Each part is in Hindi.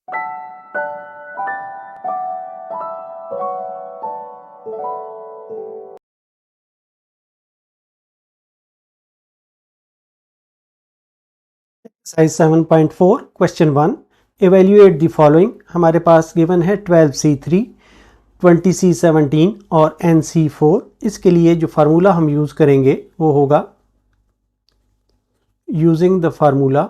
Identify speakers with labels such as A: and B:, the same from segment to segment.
A: Exercise 7.4 question 1 evaluate the following. हमारे पास गिवन है 12C3 20C17 और NC4। इसके लिए जो फार्मूला हम यूज करेंगे वो होगा using the formula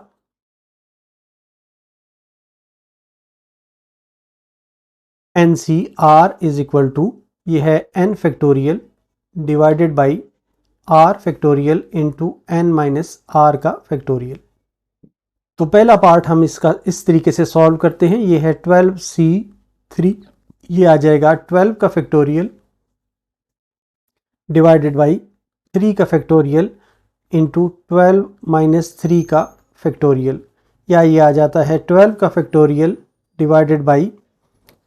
A: NCR is equal to, ये है n factorial divided by r factorial into n minus r का फैक्टोरियल। तो पहला पार्ट हम इसका इस तरीके से सॉल्व करते हैं। ये है 12C3, ये आ जाएगा 12 का फैक्टोरियल डिवाइडेड बाई 3 का फैक्टोरियल इंटू 12 माइनस 3 का फैक्टोरियल, या ये आ जाता है 12 का फैक्टोरियल डिवाइडेड बाई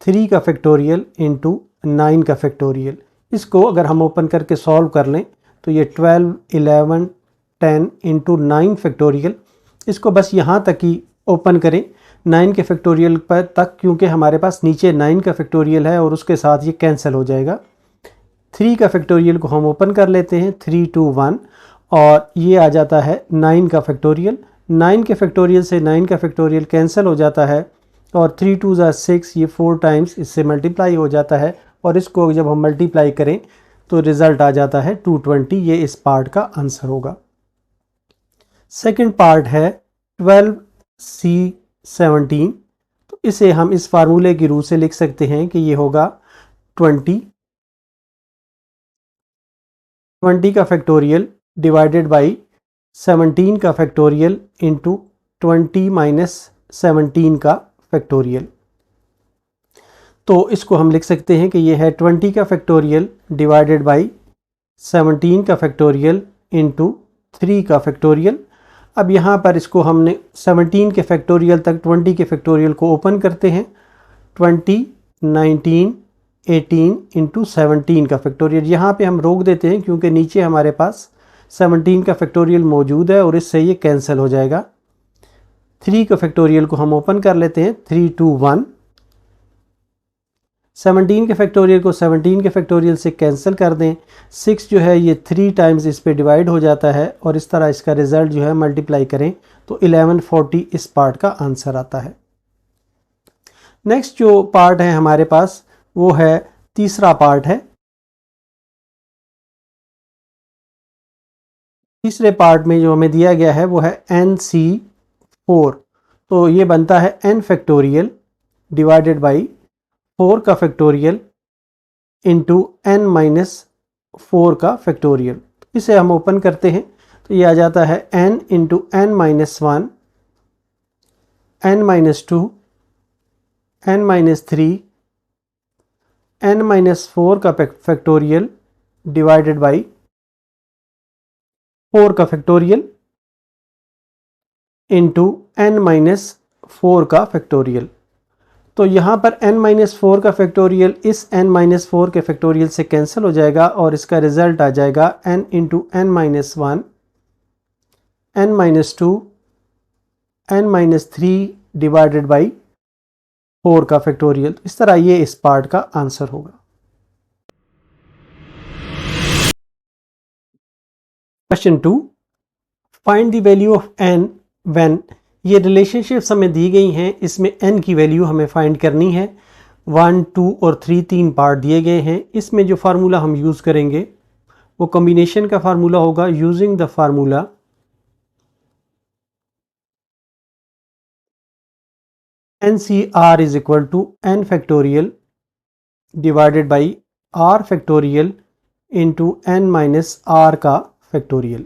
A: 3 का फैक्टोरियल इंटू 9 का फैक्टोरियल। इसको अगर हम ओपन करके सॉल्व कर लें तो ये 12 11 10 इंटू 9 फैक्टोरियल, इसको बस यहाँ तक ही ओपन करें 9 के फैक्टोरियल पर तक, क्योंकि हमारे पास नीचे 9 का फैक्टोरियल है और उसके साथ ये कैंसिल हो जाएगा। 3 का फैक्टोरियल को हम ओपन कर लेते हैं 3 2 1 और ये आ जाता है 9 का फैक्टोरियल। 9 के फैक्टोरियल से 9 का फैक्टोरियल कैंसिल हो जाता है और 3 2 6, ये 4 टाइम्स इससे मल्टीप्लाई हो जाता है और इसको जब हम मल्टीप्लाई करें तो रिज़ल्ट आ जाता है 220। ये इस पार्ट का आंसर होगा। सेकंड पार्ट है 12C17, तो इसे हम इस फार्मूले की रूप से लिख सकते हैं कि ये होगा 20 का फैक्टोरियल डिवाइडेड बाई 17 का फैक्टोरियल इंटू 20 माइनस 17 का फैक्टोरियल। तो इसको हम लिख सकते हैं कि ये है 20 का फैक्टोरियल डिवाइडेड बाई 17 का फैक्टोरियल इंटू 3 का फैक्टोरियल। अब यहाँ पर इसको हमने 17 के फैक्टोरियल तक 20 के फैक्टोरियल को ओपन करते हैं। 20 19 18 इंटू 17 का फैक्टोरियल, यहाँ पे हम रोक देते हैं क्योंकि नीचे हमारे पास 17 का फैक्टोरियल मौजूद है और इससे ये कैंसिल हो जाएगा। 3 का फैक्टोरियल को हम ओपन कर लेते हैं 3 2 1। 17 के फैक्टोरियल को 17 के फैक्टोरियल से कैंसिल कर दें। 6 जो है ये 3 टाइम्स इस पे डिवाइड हो जाता है और इस तरह इसका रिजल्ट जो है मल्टीप्लाई करें तो 1140 इस पार्ट का आंसर आता है। नेक्स्ट जो पार्ट है हमारे पास वो है तीसरा पार्ट है। तीसरे पार्ट में जो हमें दिया गया है वो है NC4, तो ये बनता है n फैक्टोरियल डिवाइडेड बाई 4 का फैक्टोरियल इंटू n माइनस 4 का फैक्टोरियल। इसे हम ओपन करते हैं तो ये आ जाता है n into n minus 1, n minus 2, n minus 3, n minus 4 का फैक्टोरियल डिवाइडेड बाई 4 का फैक्टोरियल इंटू n माइनस 4 का फैक्टोरियल। तो यहाँ पर n माइनस 4 का फैक्टोरियल इस n माइनस 4 के फैक्टोरियल से कैंसिल हो जाएगा और इसका रिजल्ट आ जाएगा n into n minus 1, n minus 2, n minus 3 divided by 4 का फैक्टोरियल। इस तरह ये इस पार्ट का आंसर होगा। Question 2, find the value of n when. ये रिलेशनशिप्स हमें दी गई हैं, इसमें n की वैल्यू हमें फाइंड करनी है। 1 2 और 3 तीन पार्ट दिए गए हैं। इसमें जो फार्मूला हम यूज़ करेंगे वो कॉम्बिनेशन का फार्मूला होगा। Using the formula NCR is equal to n factorial divided by r factorial into n minus r का फैक्टोरियल।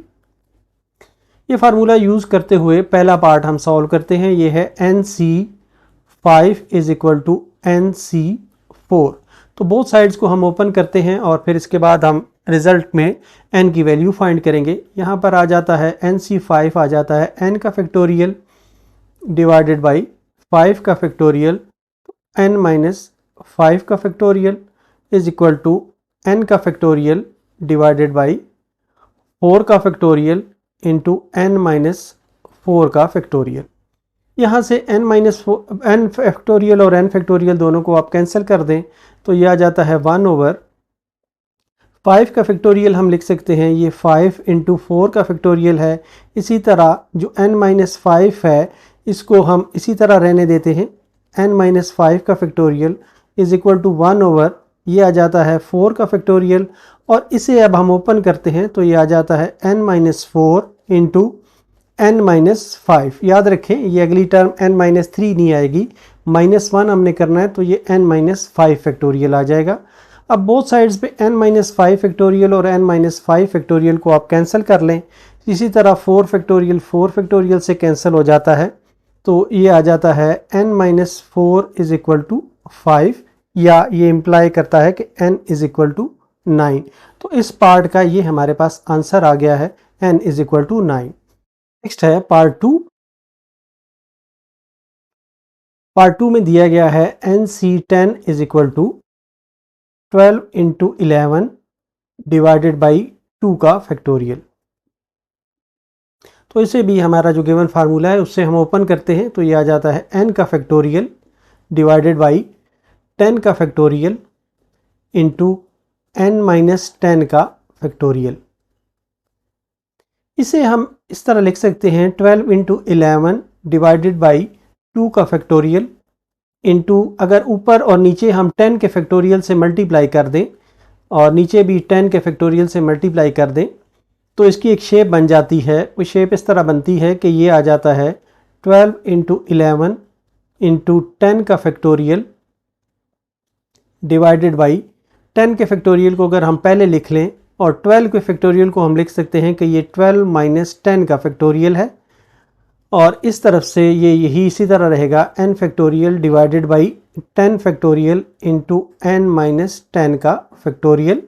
A: ये फार्मूला यूज़ करते हुए पहला पार्ट हम सॉल्व करते हैं। ये है NC5 is equal to NC4। तो बोथ साइड्स को हम ओपन करते हैं और फिर इसके बाद हम रिजल्ट में n की वैल्यू फाइंड करेंगे। यहाँ पर आ जाता है NC5 आ जाता है n का फैक्टोरियल डिवाइडेड बाई 5 का फैक्टोरियल n माइनस 5 का factorial is equal to n का फैक्टोरियल डिवाइडेड बाई 4 का फैक्टोरियल इंटू n माइनस 4 का फैक्टोरियल। यहाँ से n फैक्टोरियल और n फैक्टोरियल दोनों को आप कैंसिल कर दें तो ये आ जाता है 1/5 का फैक्टोरियल हम लिख सकते हैं, ये 5 × 4 का फैक्टोरियल है। इसी तरह जो n-5 है इसको हम इसी तरह रहने देते हैं, n-5 का फैक्टोरियल इज़ इक्वल टू 1/, ये आ जाता है 4 का फैक्टोरियल, और इसे अब हम ओपन करते हैं तो ये आ जाता है n-4 × n-5। याद रखें ये अगली टर्म n-3 नहीं आएगी, -1 हमने करना है तो ये n-5 फैक्टोरियल आ जाएगा। अब बोथ साइड्स पे n-5 फैक्टोरियल और n-5 फैक्टोरियल को आप कैंसिल कर लें। इसी तरह 4 फैक्टोरियल से कैंसिल हो जाता है तो ये आ जाता है n-4 इज़ इक्वल टू 5, या ये इम्प्लाई करता है कि n इज़ इक्वल टू 9। तो इस पार्ट का ये हमारे पास आंसर आ गया है, n is equal to 9। Next है पार्ट 2। पार्ट 2 में दिया गया है NC10 is equal to 12 × 11 divided by 2 का फैक्टोरियल। तो इसे भी हमारा जो गिवन फार्मूला है उससे हम ओपन करते हैं तो ये आ जाता है n का फैक्टोरियल डिवाइडेड बाई 10 का फैक्टोरियल इंटू n-10 का फैक्टोरियल। इसे हम इस तरह लिख सकते हैं 12 × 11 डिवाइडेड बाई 2 का फैक्टोरियल इंटू, अगर ऊपर और नीचे हम 10 के फैक्टोरियल से मल्टीप्लाई कर दें और नीचे भी 10 के फैक्टोरियल से मल्टीप्लाई कर दें तो इसकी एक शेप बन जाती है। वो शेप इस तरह बनती है कि ये आ जाता है 12 × 11 इंटू 10 का फैक्टोरियल डिवाइडेड बाई 10 के फैक्टोरियल को अगर हम पहले लिख लें और 12 के फैक्टोरियल को हम लिख सकते हैं कि ये 12 - 10 का फैक्टोरियल है, और इस तरफ से ये यही इसी तरह रहेगा n factorial divided by 10 factorial into n-10 का फैक्टोरियल।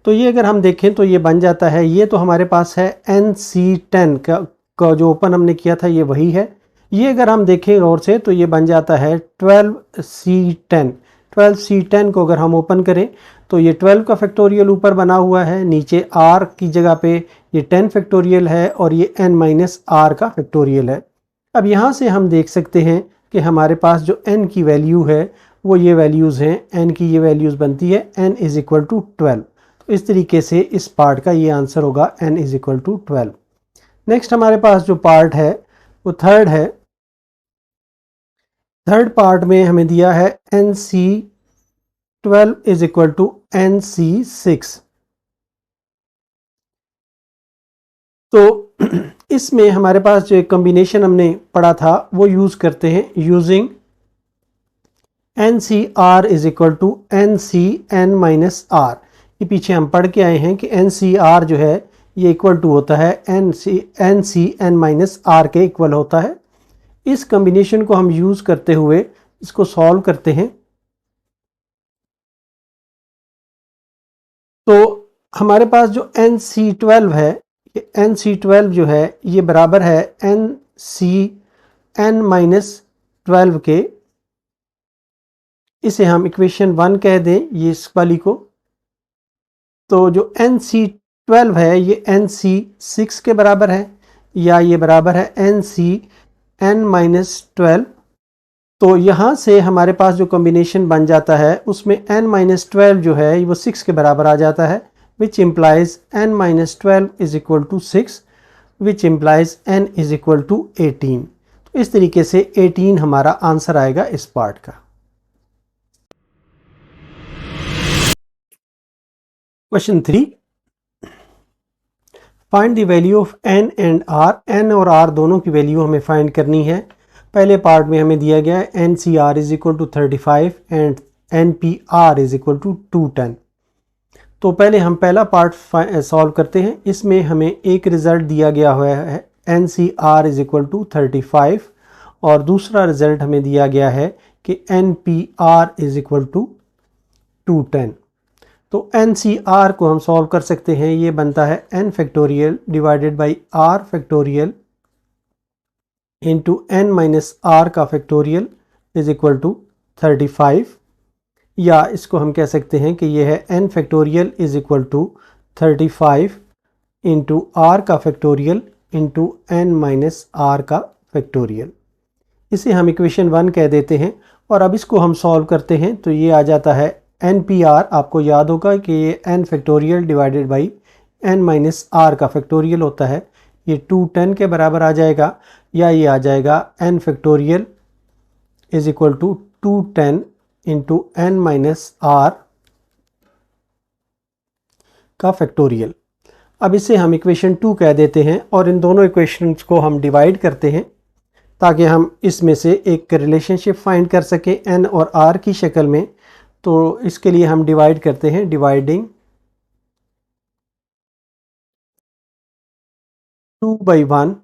A: तो ये अगर हम देखें तो ये बन जाता है, ये तो हमारे पास है NC10 का जो ओपन हमने किया था ये वही है। ये अगर हम देखें गौर से तो ये बन जाता है 12C10। 12C10 को अगर हम ओपन करें तो ये 12 का फैक्टोरियल ऊपर बना हुआ है, नीचे r की जगह पे ये 10 फैक्टोरियल है और ये n-r का फैक्टोरियल है। अब यहाँ से हम देख सकते हैं कि हमारे पास जो n की वैल्यू है वो ये वैल्यूज़ हैं, n की ये वैल्यूज़ बनती है n इज़ इक्वल टू 12। तो इस तरीके से इस पार्ट का ये आंसर होगा n is equal to 12। Next हमारे पास जो पार्ट है वो थर्ड है। थर्ड पार्ट में हमें दिया है NC12 is equal to NC6। तो इसमें हमारे पास जो एक कॉम्बिनेशन हमने पढ़ा था वो यूज़ करते हैं using NCR is equal to NCn-r। ये पीछे हम पढ़ के आए हैं कि NCR जो है ये इक्वल टू होता है NCn-r के इक्वल होता है। इस कॉम्बिनेशन को हम यूज़ करते हुए इसको सॉल्व करते हैं। तो हमारे पास जो NC12 है, ये NC12 जो है ये बराबर है NCn-12 के। इसे हम इक्वेशन 1 कह दें ये इस वाली को। तो जो NC12 है ये NC6 के बराबर है, या ये बराबर है NCn-12। तो यहाँ से हमारे पास जो कॉम्बिनेशन बन जाता है उसमें n-12 जो है वो 6 के बराबर आ जाता है, which implies n-12 is equal to 6, which implies n is equal to 18। तो इस तरीके से 18 हमारा आंसर आएगा इस पार्ट का। Question 3, find the value of n and r। n और r दोनों की वैल्यू हमें फाइंड करनी है। पहले पार्ट में हमें दिया गया है NCR is equal to 35 and NPR is equal to 210। तो पहले हम पहला पार्ट सॉल्व करते हैं। इसमें हमें एक रिज़ल्ट दिया गया हुआ है NCR इज़ इक्वल टू 35 और दूसरा रिज़ल्ट हमें दिया गया है कि NPR इज़ इक्वल टू 210। तो NCR को हम सॉल्व कर सकते हैं, ये बनता है n factorial divided by r factorial into n-r का फैक्टोरियल इज़ इक्वल टू 35, या इसको हम कह सकते हैं कि ये है n factorial is equal to 35 into r का फैक्टोरियल इंटू n-r का फैक्टोरियल। इसे हम इक्वेशन 1 कह देते हैं। और अब इसको हम सॉल्व करते हैं तो ये आ जाता है NPR। आपको याद होगा कि ये n factorial divided by n minus r का फैक्टोरियल होता है। ये 210 के बराबर आ जाएगा, या ये आ जाएगा n factorial is equal to 210 into n minus r का फैक्टोरियल। अब इसे हम इक्वेशन 2 कह देते हैं और इन दोनों इक्वेशंस को हम डिवाइड करते हैं ताकि हम इसमें से एक रिलेशनशिप फाइंड कर सकें n और r की शक्ल में। तो इसके लिए हम डिवाइड करते हैं, डिवाइडिंग 2 by 1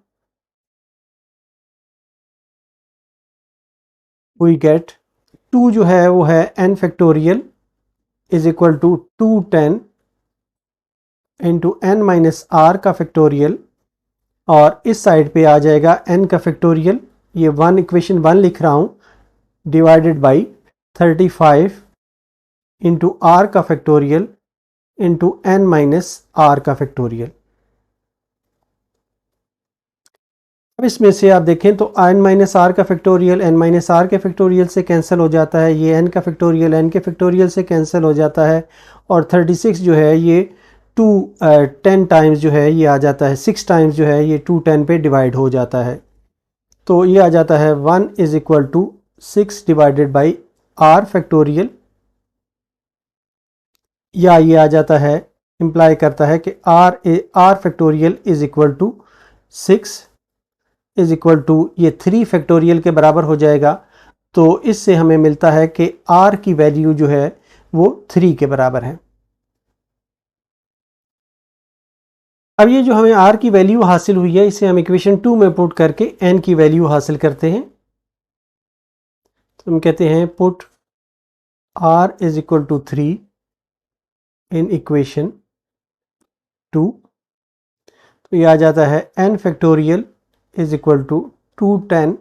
A: वी गेट 2 जो है वो है n factorial is equal to 210 into n minus r का फैक्टोरियल, और इस साइड पे आ जाएगा n का फैक्टोरियल, ये इक्वेशन 1 लिख रहा हूँ, डिवाइडेड बाई 35 इंटू आर का factorial into n minus r का फैक्टोरियल। अब इसमें से आप देखें तो n माइनस आर का फैक्टोरियल n माइनस आर के फैक्टोरियल से कैंसिल हो जाता है, ये n का फैक्टोरियल n के फैक्टोरियल से कैंसिल हो जाता है, और 36 जो है ये 10 टाइम्स जो है ये आ जाता है, 6 टाइम्स जो है ये 210 पे डिवाइड हो जाता है। तो ये आ जाता है 1 is equal to 6 divided by r factorial, या ये आ जाता है, इम्प्लाई करता है कि r factorial is equal to 6 is equal to ये 3 फैक्टोरियल के बराबर हो जाएगा। तो इससे हमें मिलता है कि r की वैल्यू जो है वो 3 के बराबर है। अब ये जो हमें r की वैल्यू हासिल हुई है इसे हम इक्वेशन 2 में पुट करके n की वैल्यू हासिल करते हैं। तो हम कहते हैं put r is equal to 3 in equation 2। तो ये आ जाता है n factorial is equal to 210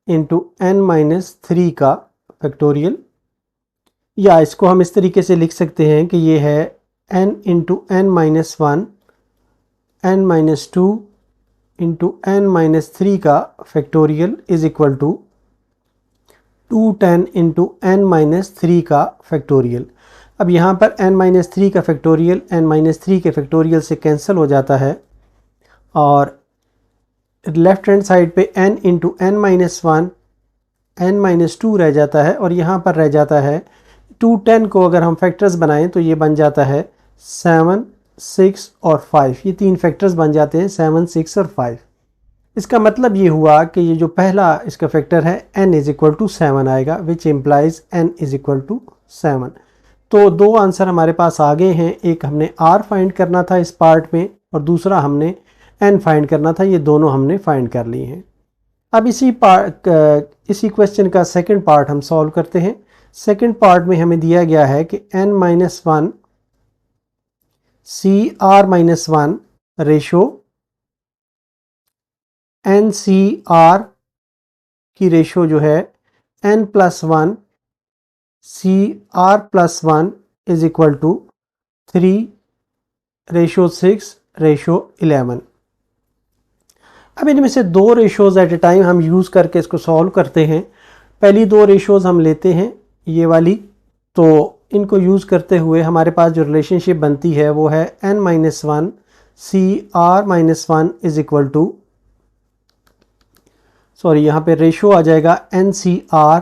A: into n minus 3 का फैक्टोरियल, या इसको हम इस तरीके से लिख सकते हैं कि ये है n into n minus 1 n minus 2 into n minus 3 का factorial is equal to 210 into n minus 3 का फैक्टोरियल। अब यहाँ पर n माइनस 3 का फैक्टोरियल n माइनस 3 के फैक्टोरियल से कैंसिल हो जाता है, और लेफ्ट हैंड साइड पे n into n minus 1 n minus 2 रह जाता है, और यहाँ पर रह जाता है 210 को अगर हम फैक्टर्स बनाएं तो ये बन जाता है 7, 6 और 5। ये 3 फैक्टर्स बन जाते हैं 7, 6 और 5। इसका मतलब ये हुआ कि ये जो पहला इसका फैक्टर है n इज इक्वल टू 7 आएगा, which implies n is equal to 7। तो दो आंसर हमारे पास आ गए हैं, एक हमने r फाइंड करना था इस पार्ट में और दूसरा हमने n फाइंड करना था। ये दोनों हमने फाइंड कर लिए हैं। अब इसी क्वेश्चन का सेकंड पार्ट हम सॉल्व करते हैं। सेकंड पार्ट में हमें दिया गया है कि n minus 1 CR minus 1 ratio NCR की रेशो जो है n plus 1 CR plus 1 is equal to 3 ratio 6 ratio 11। अब इनमें से दो रेशोज़ एट ए टाइम हम यूज़ करके इसको सॉल्व करते हैं। पहली दो रेशोज़ हम लेते हैं ये वाली, तो इनको यूज़ करते हुए हमारे पास जो रिलेशनशिप बनती है वो है n minus 1 CR minus 1 is equal to, sorry यहाँ पे रेशो आ जाएगा NCR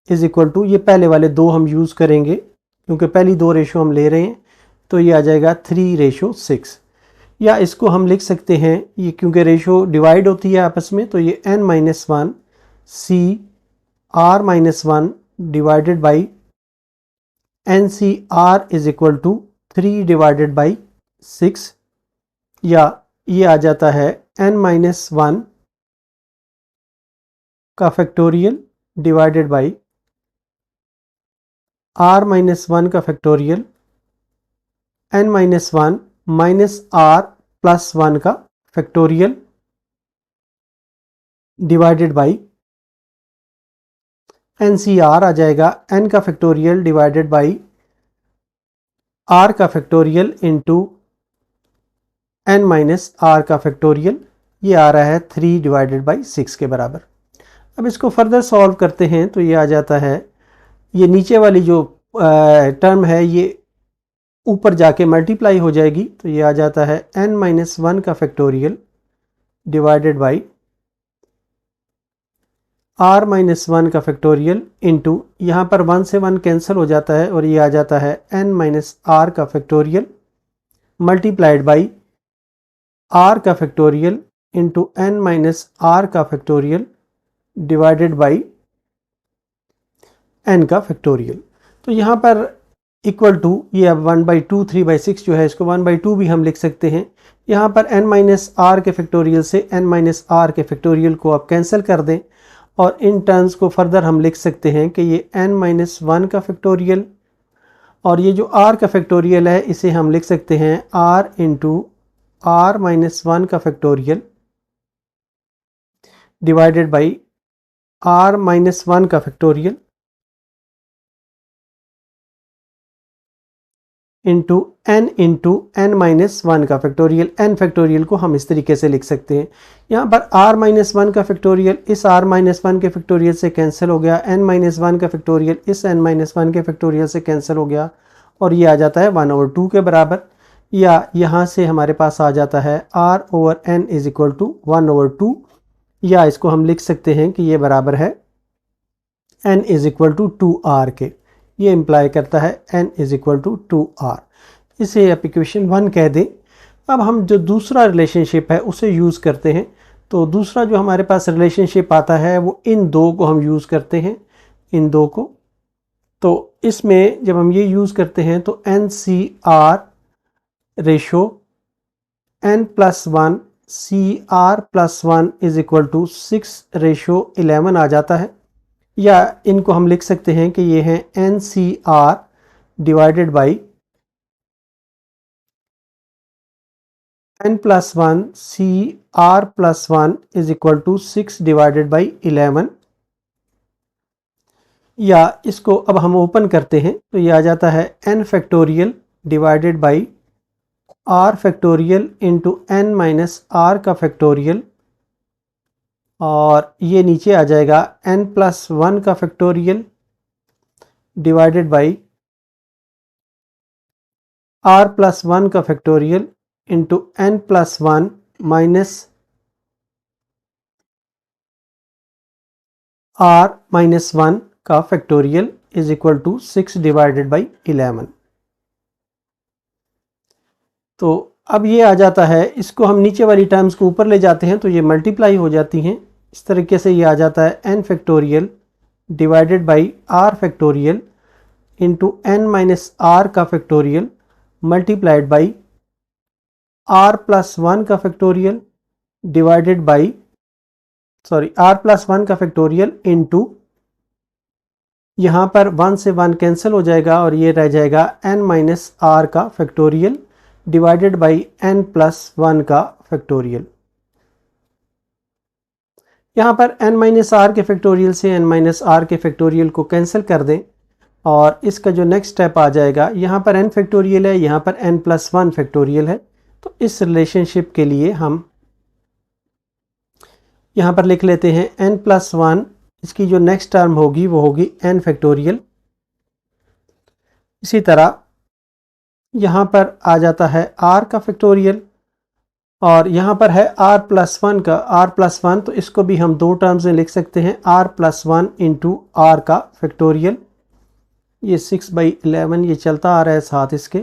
A: इज इक्वल टू, ये पहले वाले दो हम यूज़ करेंगे क्योंकि पहली दो रेशो हम ले रहे हैं, तो ये आ जाएगा 3 रेशो 6। या इसको हम लिख सकते हैं, ये क्योंकि रेशो डिवाइड होती है आपस में, तो ये n minus 1 CR minus 1 divided by NCR is equal to 3 divided by 6, या ये आ जाता है n माइनस 1 का factorial divided by r minus 1 का factorial n minus 1 minus r plus 1 का फैक्टोरियल डिवाइडेड बाई NCR आ जाएगा n का फैक्टोरियल डिवाइडेड बाई r का factorial into n minus r का फैक्टोरियल, ये आ रहा है 3 डिवाइडेड बाई 6 के बराबर। अब इसको फर्दर सॉल्व करते हैं तो ये आ जाता है, ये नीचे वाली जो टर्म है ये ऊपर जाके मल्टीप्लाई हो जाएगी, तो ये आ जाता है n-1 का फैक्टोरियल डिवाइडेड बाई r-1 का फैक्टोरियल इंटू, यहाँ पर 1 से 1 कैंसिल हो जाता है और ये आ जाता है n-r का फैक्टोरियल मल्टीप्लाइड बाई r का फैक्टोरियल इंटू n-r का फैक्टोरियल डिवाइडेड बाई n का फैक्टोरियल। तो यहाँ पर इक्वल टू, ये अब 1/2 3/6 जो है इसको 1/2 भी हम लिख सकते हैं। यहाँ पर n-r के फैक्टोरियल से n-r के फैक्टोरियल को आप कैंसिल कर दें और इन टर्म्स को फर्दर हम लिख सकते हैं कि ये n-1 का फैक्टोरियल और ये जो r का फैक्टोरियल है इसे हम लिख सकते हैं r इंटू r-1 का फैक्टोरियल डिवाइडेड बाई r-1 का फैक्टोरियल इंटू n-1 का फैक्टोरियल। n फैक्टोरियल को हम इस तरीके से लिख सकते हैं। यहाँ पर r-1 का फैक्टोरियल इस r-1 के फैक्टोरियल से कैंसिल हो गया, n-1 का फैक्टोरियल इस n-1 के फैक्टोरियल से कैंसिल हो गया और ये आ जाता है 1/2 के बराबर, या यहाँ से हमारे पास आ जाता है r/n इज इक्वल टू 1/2, या इसको हम लिख सकते हैं कि ये बराबर है n is equal to 2r के। ये इम्प्लाई करता है n is equal to 2r। इसे आप इक्वेशन 1 कह दें। अब हम जो दूसरा रिलेशनशिप है उसे यूज़ करते हैं। तो दूसरा जो हमारे पास रिलेशनशिप आता है वो इन दो को हम यूज़ करते हैं, इन दो को। तो इसमें जब हम ये यूज़ करते हैं तो NCR ratio n+1 CR+1 is equal to 6:11 आ जाता है, या इनको हम लिख सकते हैं कि ये है NCR divided by n+1 CR+1 is equal to 6 divided by 11, या इसको अब हम ओपन करते हैं तो ये आ जाता है n factorial divided by r factorial into n-r का फैक्टोरियल, और ये नीचे आ जाएगा n+1 का फैक्टोरियल डिवाइडेड बाई r+1 का factorial into n+1 minus r-1 का factorial is equal to 6 divided by 11। तो अब ये आ जाता है, इसको हम नीचे वाली टर्म्स को ऊपर ले जाते हैं तो ये मल्टीप्लाई हो जाती हैं। इस तरीके से ये आ जाता है n factorial divided by r factorial into n-r का फैक्टोरियल मल्टीप्लाइड बाई r+1 का फैक्टोरियल डिवाइडेड बाई r+1 का फैक्टोरियल इंटू, यहाँ पर 1 से 1 कैंसिल हो जाएगा और ये रह जाएगा n-r का फैक्टोरियल डिवाइडेड बाई n+1 का फैक्टोरियल। यहाँ पर n-r के फैक्टोरियल से n-r के फैक्टोरियल को कैंसिल कर दें और इसका जो नेक्स्ट स्टेप आ जाएगा, यहाँ पर n फैक्टोरियल है, यहाँ पर n+1 फैक्टोरियल है। तो इस रिलेशनशिप के लिए हम यहाँ पर लिख लेते हैं n+1, इसकी जो नेक्स्ट टर्म होगी वो होगी n फैक्टोरियल। इसी तरह यहाँ पर आ जाता है r का फैक्टोरियल और यहाँ पर है r+1 का r+1, तो इसको भी हम दो टर्म्स में लिख सकते हैं r+1 इंटू r का फैक्टोरियल। ये 6/11 ये चलता आ रहा है साथ इसके।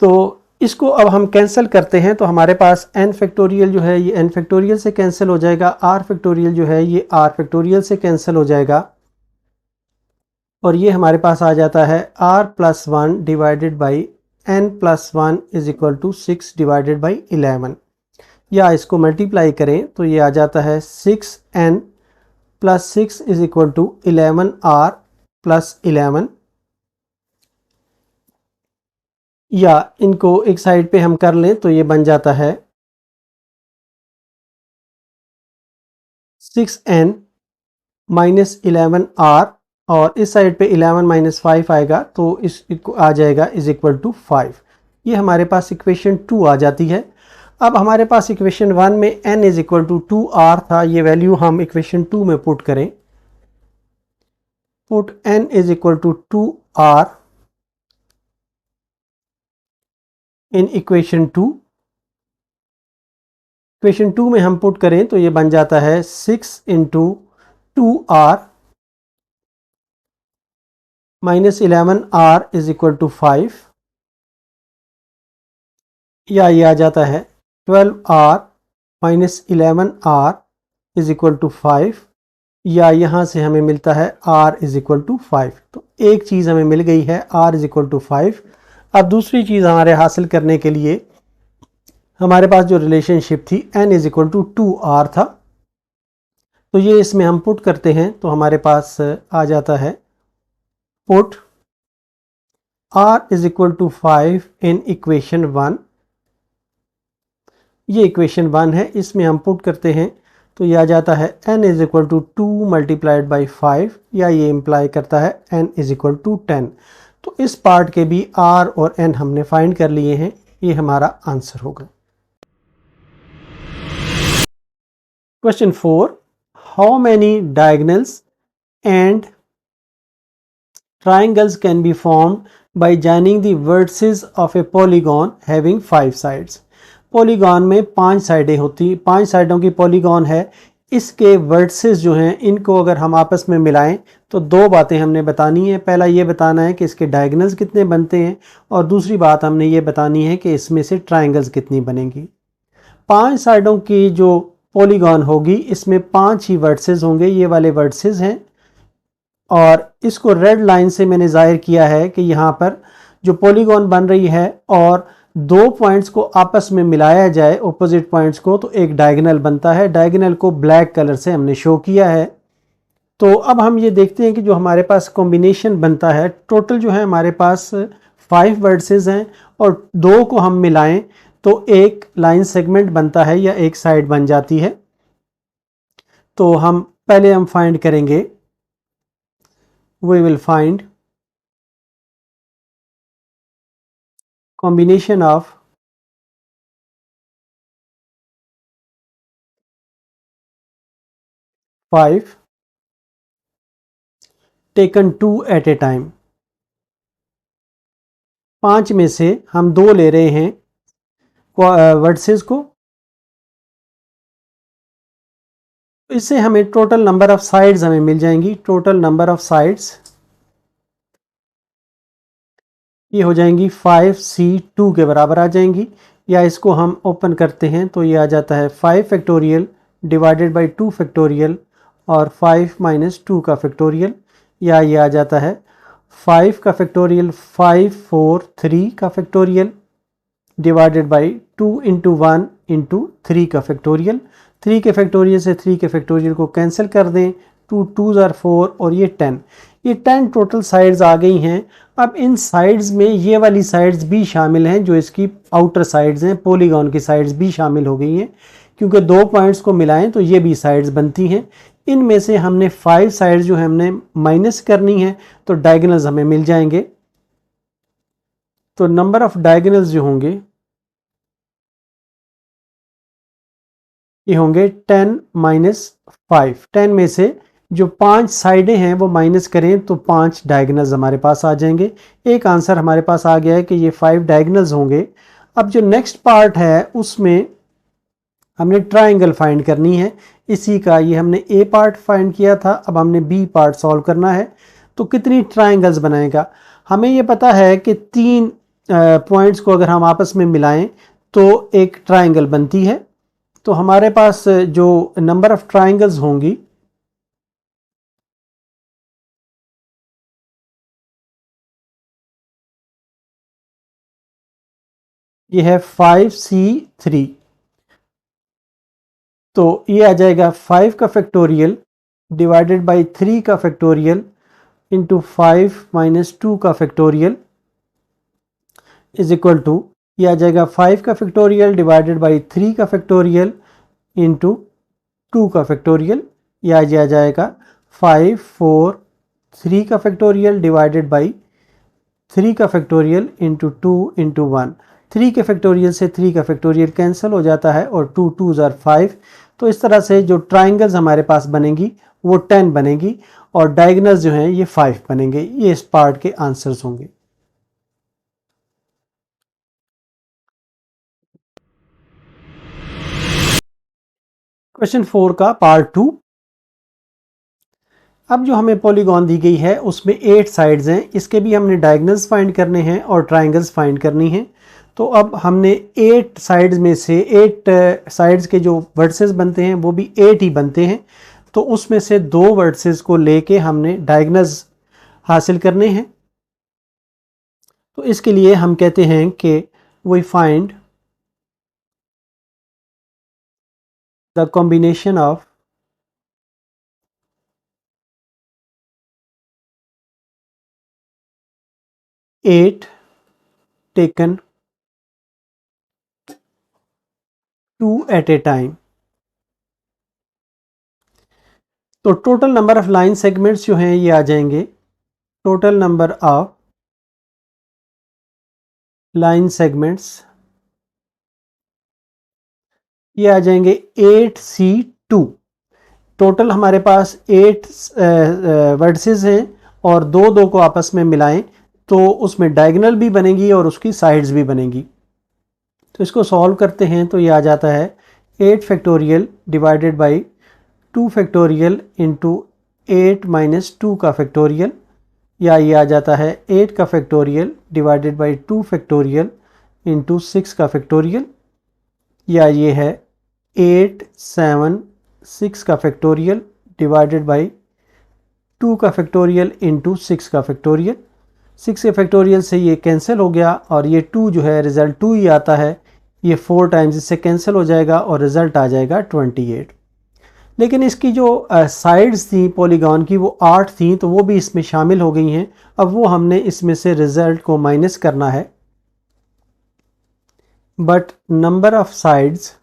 A: तो इसको अब हम कैंसिल करते हैं तो हमारे पास n फैक्टोरियल जो है ये n फैक्टोरियल से कैंसिल हो जाएगा, r फैक्टोरियल जो है ये r फैक्टोरियल से कैंसिल हो जाएगा और ये हमारे पास आ जाता है r+1 divided by n+1 is equal to 6 divided by 11, या इसको मल्टीप्लाई करें तो ये आ जाता है 6n + 6 is equal to 11r + 11, या इनको एक साइड पे हम कर लें तो ये बन जाता है 6n - 11r और इस साइड पे 11 - 5 आएगा तो इसको आ जाएगा इज इक्वल टू 5। ये हमारे पास इक्वेशन 2 आ जाती है। अब हमारे पास इक्वेशन 1 में n is equal to 2r था, ये वैल्यू हम इक्वेशन 2 में पुट करें। Put n is equal to 2r in equation 2। Equation 2 में हम पुट करें तो ये बन जाता है 6 into 2r minus 11r is equal to 5, या ये आ जाता है 12r minus 11r is equal to 5, या यहाँ से हमें मिलता है r इज इक्वल टू 5। तो एक चीज़ हमें मिल गई है r इज इक्वल टू 5। अब दूसरी चीज़ हमारे हासिल करने के लिए हमारे पास जो रिलेशनशिप थी n is equal to 2r था, तो ये इसमें हम पुट करते हैं तो हमारे पास आ जाता है put r is equal to 5 in equation 1। ये इक्वेशन 1 है, इसमें हम पुट करते हैं तो ये आ जाता है n is equal to 2 multiplied by 5, या ये इम्प्लाई करता है n इज इक्वल टू 10। तो इस पार्ट के भी r और n हमने फाइंड कर लिए हैं, ये हमारा आंसर होगा। Question 4, how many diagonals and triangles can be formed by joining the vertices of a polygon having 5 sides। Polygon में 5 साइडें होती, 5 साइडों की पॉलीगॉन है। इसके वर्टिसेस जो हैं इनको अगर हम आपस में मिलाएं तो दो बातें हमने बतानी है। पहला ये बताना है कि इसके डायगोनल्स कितने बनते हैं, और दूसरी बात हमने ये बतानी है कि इसमें से ट्रायंगल्स कितनी बनेंगी। 5 साइडों की जो पॉलीगॉन होगी इसमें 5 ही वर्टिसेस होंगे, ये वाले वर्टिसेस हैं, और इसको रेड लाइन से मैंने जाहिर किया है कि यहाँ पर जो पॉलीगॉन बन रही है और दो पॉइंट्स को आपस में मिलाया जाए ऑपोजिट पॉइंट्स को तो एक डायगोनल बनता है। डायगोनल को ब्लैक कलर से हमने शो किया है। तो अब हम ये देखते हैं कि जो हमारे पास कॉम्बिनेशन बनता है, टोटल जो है हमारे पास 5 वर्टिसेस हैं, और दो को हम मिलाएं तो एक लाइन सेगमेंट बनता है या एक साइड बन जाती है। तो हम पहले हम फाइंड करेंगे, we will find combination of 5 taken 2 at a time। 5 में से हम 2 ले रहे हैं वर्टिसेस को, इससे हमें टोटल नंबर ऑफ साइड्स हमें मिल जाएंगी। टोटल नंबर ऑफ साइड्स ये हो जाएंगी 5c2 के बराबर आ जाएंगी, या इसको हम ओपन करते हैं तो ये आ जाता है 5 फैक्टोरियल डिवाइडेड बाई 2 फैक्टोरियल और 5 माइनस 2 का फैक्टोरियल, या ये आ जाता है 5 का फैक्टोरियल 5 4 3 का factorial divided by 2 into 1 into 3 का फैक्टोरियल। 3 के फैक्टोरियल से 3 के फैक्टोरियल को कैंसिल कर दें, 2 2 आर 4 और ये 10, ये 10 टोटल साइड्स आ गई हैं। अब इन साइड्स में ये वाली साइड्स भी शामिल हैं जो इसकी आउटर साइड्स हैं, पॉलीगॉन की साइड्स भी शामिल हो गई हैं, क्योंकि दो पॉइंट्स को मिलाएं तो ये भी साइड्स बनती हैं। इनमें से हमने 5 साइड्स जो है हमने माइनस करनी है, तो डायगोनल्स हमें मिल जाएंगे। तो नंबर ऑफ डायगोनल्स जो होंगे ये होंगे 10 माइनस 5। 10 में से जो 5 साइडें हैं वो माइनस करें तो 5 डायगोनल्स हमारे पास आ जाएंगे। एक आंसर हमारे पास आ गया है कि ये 5 डायगोनल्स होंगे। अब जो नेक्स्ट पार्ट है उसमें हमने ट्रायंगल फाइंड करनी है। इसी का ये हमने ए पार्ट फाइंड किया था, अब हमने बी पार्ट सॉल्व करना है। तो कितनी ट्रायंगल्स बनाएगा, हमें ये पता है कि 3 पॉइंट्स को अगर हम आपस में मिलाएं तो एक ट्रायंगल बनती है। तो हमारे पास जो नंबर ऑफ ट्रायंगल्स होंगी ये है 5c3, तो ये आ जाएगा 5 का फैक्टोरियल डिवाइडेड बाई 3 का फैक्टोरियल इंटू 5 माइनस 2 का फैक्टोरियल इज इक्वल टू, ये आ जाएगा 5 का फैक्टोरियल डिवाइडेड बाई 3 का फैक्टोरियल इंटू 2 का फैक्टोरियल, या ये आ जाएगा 5 4 3 का फैक्टोरियल डिवाइडेड बाई 3 का फैक्टोरियल इंटू 2 इंटू 1। 3 के फैक्टोरियल से 3 का फैक्टोरियल कैंसिल हो जाता है और 2 2 ज़ार 5। तो इस तरह से जो ट्राइंगल्स हमारे पास बनेंगी वो 10 बनेगी और डायगोनल्स जो हैं ये 5 बनेंगे। ये इस पार्ट के आंसर्स होंगे। क्वेश्चन 4 का पार्ट 2। अब जो हमें पॉलीगॉन दी गई है उसमें 8 साइड्स हैं, इसके भी हमने डायगोनल्स फाइंड करने हैं और ट्राइंगल्स फाइंड करनी हैं। तो अब हमने 8 साइड्स में से 8 साइड्स के जो वर्सेस बनते हैं वो भी 8 ही बनते हैं। तो उसमें से 2 वर्सेस को लेके हमने डायगोनल्स हासिल करने हैं। तो इसके लिए हम कहते हैं कि we find the combination of eight taken 2 at a time. तो total number of line segments जो हैं ये आ जाएंगे, total number of line segments ये आ जाएंगे 8C2। टोटल हमारे पास 8 वर्टिसेस हैं और दो दो को आपस में मिलाएं तो उसमें डायगोनल भी बनेगी और उसकी साइड्स भी बनेगी। तो इसको सॉल्व करते हैं तो ये आ जाता है 8 factorial divided by 2 factorial into 8 minus 2 का फैक्टोरियल, या ये आ जाता है 8 का factorial divided by 2 factorial into 6 का फैक्टोरियल, या ये है 8 7 6 का फैक्टोरियल डिवाइडेड बाई 2 का फैक्टोरियल इंटू 6 का फैक्टोरियल। 6 के फैक्टोरियल से ये कैंसिल हो गया और ये 2 जो है रिजल्ट 2 ही आता है। ये 4 टाइम्स इससे कैंसिल हो जाएगा और रिजल्ट आ जाएगा 28। लेकिन इसकी जो साइड्स थी पॉलीगॉन की वो 8 थी तो वो भी इसमें शामिल हो गई हैं। अब वो हमने इसमें से रिजल्ट को माइनस करना है। बट नंबर ऑफ साइड्स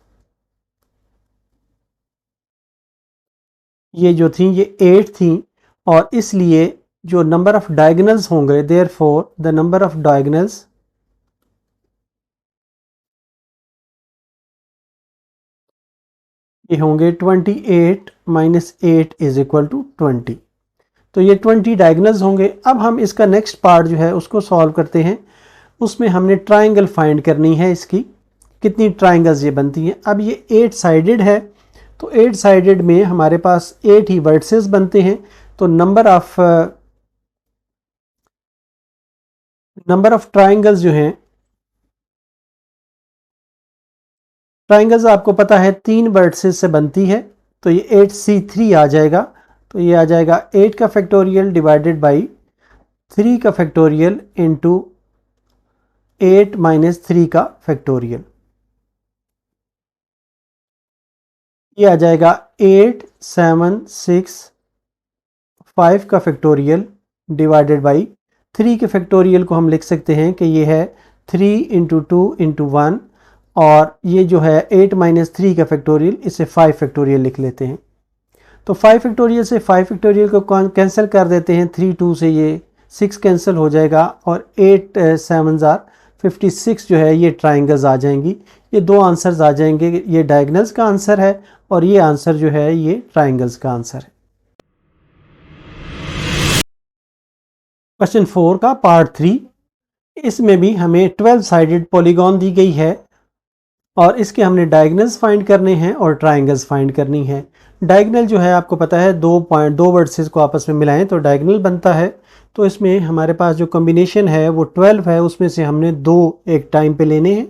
A: ये जो थी ये 8 थी और इसलिए जो नंबर ऑफ डायगोनल्स होंगे therefore the number of diagonals ये होंगे 28 माइनस 8 इज इक्वल टू 20। तो ये 20 डायगोनल्स होंगे। अब हम इसका नेक्स्ट पार्ट जो है उसको सॉल्व करते हैं। उसमें हमने ट्राइंगल फाइंड करनी है, इसकी कितनी ट्राइंगल्स ये बनती हैं। अब ये 8 साइडेड है तो 8 साइडेड में हमारे पास 8 ही वर्टिसेस बनते हैं। तो नंबर ऑफ ट्राइंगल्स जो हैं, ट्राइंगल्स आपको पता है 3 वर्टिसेस से बनती है। तो ये 8C3 आ जाएगा। तो ये आ जाएगा 8 का फैक्टोरियल डिवाइडेड बाई 3 का फैक्टोरियल इंटू 8 माइनस 3 का फैक्टोरियल। ये आ जाएगा 8 7 6 5 का फैक्टोरियल डिवाइडेड बाई 3 के फैक्टोरियल को हम लिख सकते हैं कि ये है 3 इंटू 2 इंटू 1 और ये जो है 8 माइनस 3 का फैक्टोरियल, इसे 5 फैक्टोरियल लिख लेते हैं। तो 5 फैक्टोरियल से 5 फैक्टोरियल को कैंसिल कर देते हैं। 3 2 से ये 6 कैंसिल हो जाएगा और 8 7 ज़ार 56 जो है ये ट्राइंगल्स आ जाएंगी। ये दो आंसर्स आ जाएंगे, ये डायगोनल्स का आंसर है और ये आंसर जो है ये ट्राइंगल्स का आंसर है। क्वेश्चन 4 का पार्ट 3। इसमें भी हमें 12 साइडेड पॉलीगॉन दी गई है और इसके हमने डायगोनल्स फाइंड करने हैं और ट्राइंगल्स फाइंड करनी है। डायगोनल जो है आपको पता है 2 वर्टिसेस को आपस में मिलाएं तो डायगोनल बनता है। तो इसमें हमारे पास जो कॉम्बिनेशन है वो 12 है, उसमें से हमने 2 एक टाइम पे लेने हैं।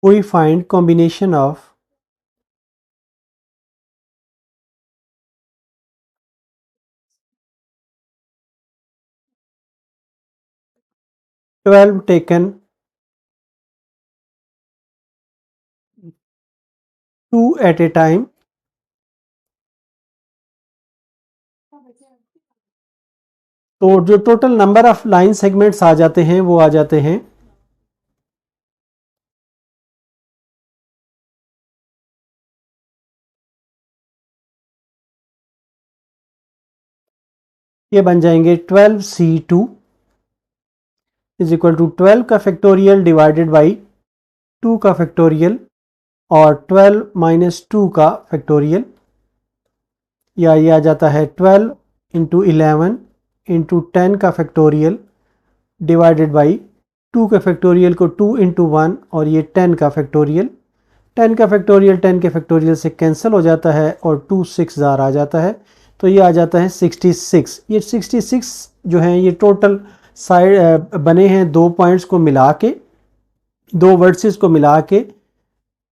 A: We find combination of twelve taken 2 at a time. तो जो total number of line segments आ जाते हैं वो आ जाते हैं ये बन जाएंगे 12c2 इज इक्वल टू 12 का फैक्टोरियल डिवाइडेड बाई 2 का फैक्टोरियल और 12 माइनस 2 का फैक्टोरियल, या ये आ जाता है 12 इंटू 11 इंटू 10 का फैक्टोरियल डिवाइडेड बाई 2 के फैक्टोरियल को 2 इंटू 1 और ये 10 का फैक्टोरियल। 10 का फैक्टोरियल 10 के फैक्टोरियल से कैंसिल हो जाता है और 2 6 आ जाता है, तो ये आ जाता है 66। ये 66 जो है ये टोटल साइड बने हैं दो पॉइंट्स को मिला के, दो वर्सेस को मिला के,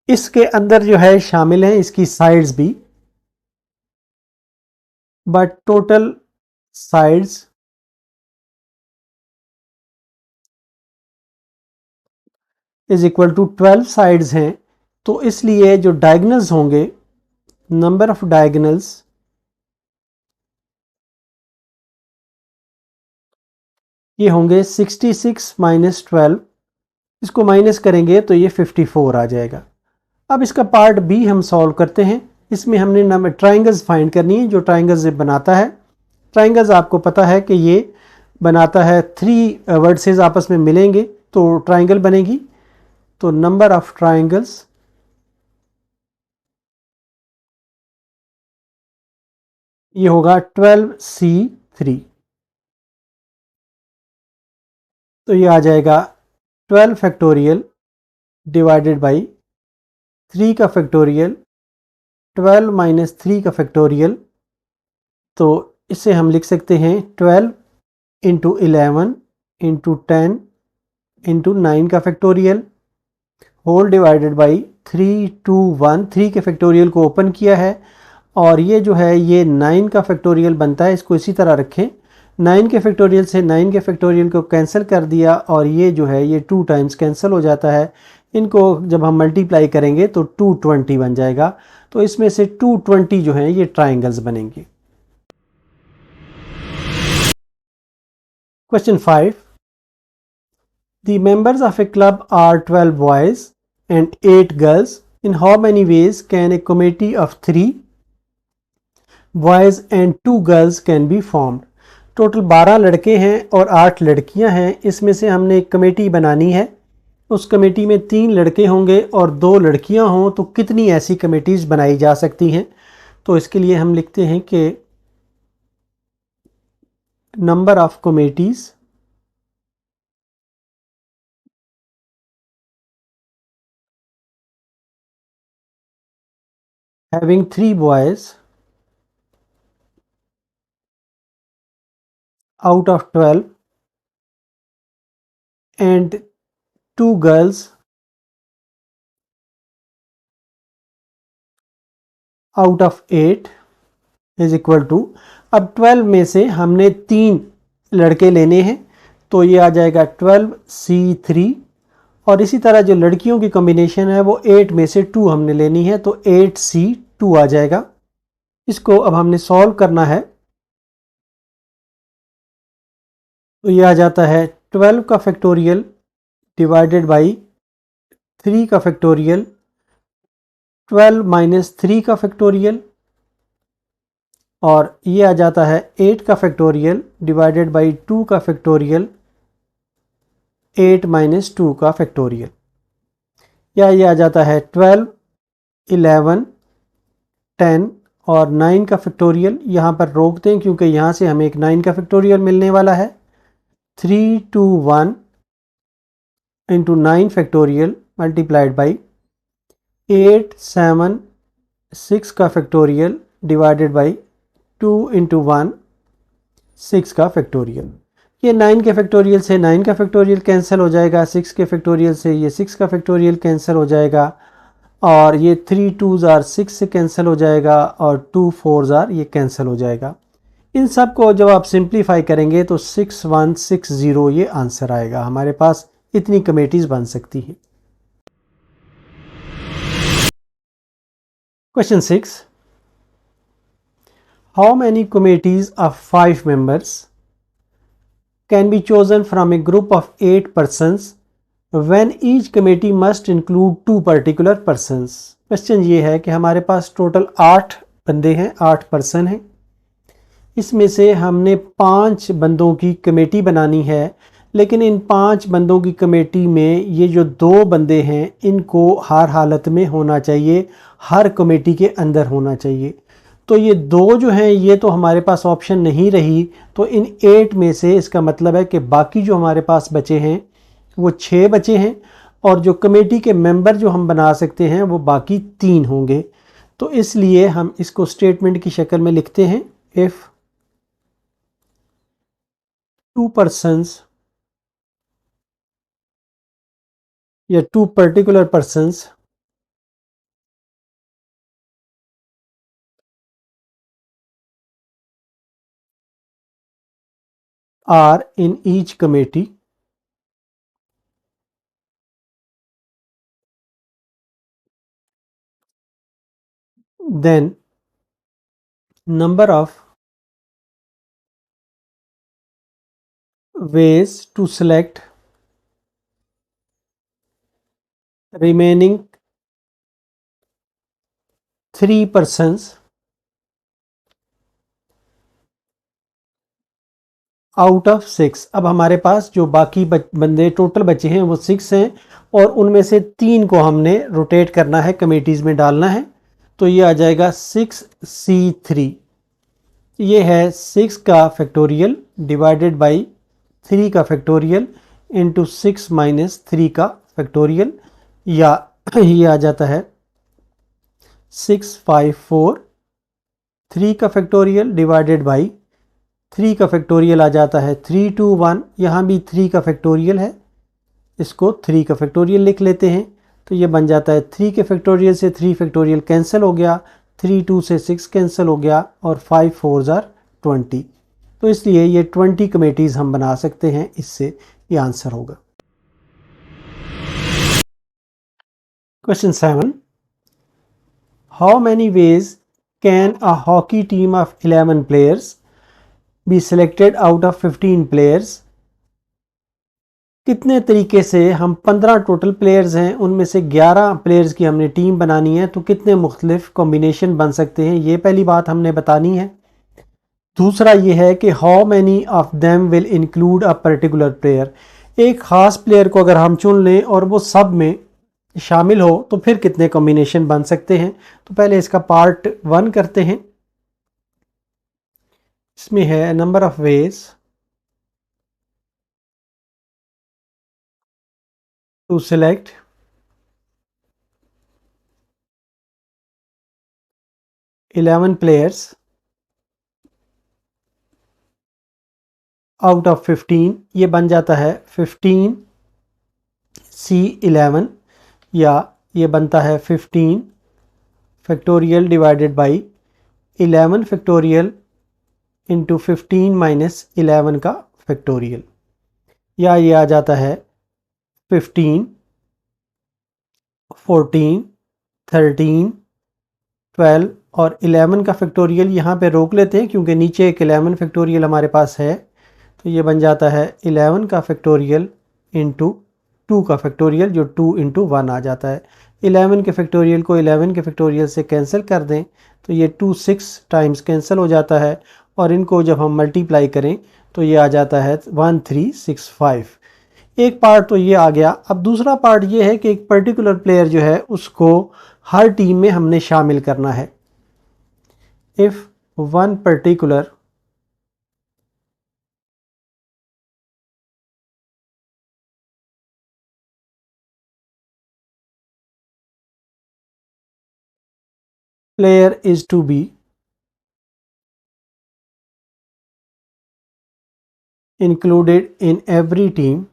A: इसके अंदर जो है शामिल हैं इसकी साइड्स भी, but total sides is equal to 12 sides हैं, तो इसलिए जो डायगोनल्स होंगे, नंबर ऑफ डायगोनल्स ये होंगे 66 माइनस 12, इसको माइनस करेंगे तो ये 54 आ जाएगा। अब इसका पार्ट बी हम सॉल्व करते हैं। इसमें हमने नंबर ट्राइंगल्स फाइंड करनी है, जो ट्राइंगल्स बनाता है। ट्राइंगल्स आपको पता है कि ये बनाता है 3 वर्सेस आपस में मिलेंगे तो ट्राइंगल बनेगी। तो नंबर ऑफ ट्राइंगल्स ये होगा 12c3, तो ये आ जाएगा 12 फैक्टोरियल डिवाइडेड बाई 3 का फैक्टोरियल 12 माइनस 3 का फैक्टोरियल, तो इससे हम लिख सकते हैं 12 इंटू 11 इंटू 10 इंटू 9 का फैक्टोरियल होल डिवाइडेड बाई 3 2 1। 3 के फैक्टोरियल को ओपन किया है और ये जो है ये 9 का फैक्टोरियल बनता है, इसको इसी तरह रखें। 9 के फैक्टोरियल से 9 के फैक्टोरियल को कैंसिल कर दिया और ये जो है ये 2 टाइम्स कैंसिल हो जाता है। इनको जब हम मल्टीप्लाई करेंगे तो 220 बन जाएगा। तो इसमें से 220 जो है ये ट्राइंगल्स बनेंगे। Question 5, The members of a club are 12 boys and 8 girls. In how many ways can a committee of 3 boys and 2 girls can be formed? Total 12 लड़के हैं और 8 लड़कियां हैं। इसमें से हमने एक कमेटी बनानी है। उस कमेटी में 3 लड़के होंगे और 2 लड़कियां हों, तो कितनी ऐसी कमेटीज़ बनाई जा सकती हैं? तो इसके लिए हम लिखते हैं कि number of committees having 3 boys out of 12 and 2 girls out of 8 is equal to, अब 12 में से हमने 3 लड़के लेने हैं, तो ये आ जाएगा 12c3 और इसी तरह जो लड़कियों की कॉम्बिनेशन है वो 8 में से 2 हमने लेनी है, तो 8c2 आ जाएगा। इसको अब हमने सॉल्व करना है, तो ये आ जाता है 12 का फैक्टोरियल डिवाइडेड बाई 3 का फैक्टोरियल 12 माइनस 3 का फैक्टोरियल और ये आ जाता है 8 का फैक्टोरियल डिवाइडेड बाई 2 का फैक्टोरियल 8 माइनस 2 का फैक्टोरियल, या ये आ जाता है 12 11 10 और 9 का फैक्टोरियल। यहाँ पर रोक दें क्योंकि यहाँ से हमें एक 9 का फैक्टोरियल मिलने वाला है। 3 2 1 इंटू 9 फैक्टोरियल मल्टीप्लाइड बाई 8 7 6 का फैक्टोरियल डिवाइडेड बाई 2 इंटू 1 6 का फैक्टोरियल। ये 9 के फैक्टोरियल से 9 का फैक्टोरियल कैंसिल हो जाएगा, 6 के फैक्टोरियल से ये 6 का फैक्टोरियल कैंसिल हो जाएगा और ये 3 2s आर 6 से कैंसिल हो जाएगा और 2 4s आर ये कैंसिल हो जाएगा। इन सब को जब आप सिंप्लीफाई करेंगे तो 6160 ये आंसर आएगा। हमारे पास इतनी कमेटीज बन सकती हैं। Question 6, how many committees of 5 members can be chosen from a group of 8 persons when each committee must include 2 particular persons? Question ये है कि हमारे पास टोटल 8 बंदे हैं, 8 पर्सन हैं। इसमें से हमने 5 बंदों की कमेटी बनानी है, लेकिन इन 5 बंदों की कमेटी में ये जो 2 बंदे हैं इनको हर हालत में होना चाहिए, हर कमेटी के अंदर होना चाहिए। तो ये 2 जो हैं ये तो हमारे पास ऑप्शन नहीं रही, तो इन 8 में से इसका मतलब है कि बाकी जो हमारे पास बचे हैं वो 6 बचे हैं, और जो कमेटी के मेंबर जो हम बना सकते हैं वो बाकी 3 होंगे। तो इसलिए हम इसको स्टेटमेंट की शक्ल में लिखते हैं, इफ़ 2 persons या 2 particular persons are in each committee, then number of ways to select remaining 3 persons out of 6। अब हमारे पास जो बाकी बंदे टोटल बचे हैं वो 6 हैं, और उनमें से 3 को हमने रोटेट करना है, कमेटीज़ में डालना है। तो ये आ जाएगा 6C3। ये है 6 का फैक्टोरियल डिवाइडेड बाई 3 का फैक्टोरियल इंटू 6 माइनस 3 का फैक्टोरियल, या ये आ जाता है 654। 3 का फैक्टोरियल डिवाइडेड बाई 3 का फैक्टोरियल आ जाता है 321। यहाँ भी 3 का फैक्टोरियल है, इसको 3 का फैक्टोरियल लिख लेते हैं। तो ये बन जाता है 3 के फैक्टोरियल से 3 फैक्टोरियल कैंसिल हो गया, 3 2 से 6 कैंसिल हो गया, और 5 4 ज़ार 20। तो इसलिए ये 20 कमेटीज़ हम बना सकते हैं, इससे ये आंसर होगा। Question 7, how many ways can a hockey team of 11 players be selected out of 15 players? कितने तरीके से हम 15 टोटल प्लेयर्स हैं, उनमें से 11 प्लेयर्स की हमने टीम बनानी है, तो कितने मुख्तलिफ कॉम्बिनेशन बन सकते हैं, ये पहली बात हमने बतानी है। दूसरा ये है कि how many of them will include a particular player. एक ख़ास प्लेयर को अगर हम चुन लें और वो सब में शामिल हो तो फिर कितने कॉम्बिनेशन बन सकते हैं। तो पहले इसका पार्ट 1 करते हैं। इसमें है number of ways to select 11 players out of 15। ये बन जाता है 15C11, या ये बनता है 15 factorial divided by 11 factorial into 15 minus 11 का फैक्टोरियल, या ये आ जाता है 15 14 13 12 और 11 का फैक्टोरियल यहाँ पे रोक लेते हैं क्योंकि नीचे एक 11 फैक्टोरियल हमारे पास है। तो ये बन जाता है 11 का फैक्टोरियल इंटू 2 का फैक्टोरियल, जो 2 इंटू 1 आ जाता है। 11 के फैक्टोरियल को 11 के फैक्टोरियल से कैंसिल कर दें तो ये 2 6 टाइम्स कैंसिल हो जाता है, और इनको जब हम मल्टीप्लाई करें तो ये आ जाता है 1365। एक पार्ट तो ये आ गया। अब दूसरा पार्ट ये है कि एक पर्टिकुलर प्लेयर जो है उसको हर टीम में हमने शामिल करना है। If one particular player is to be included in every team,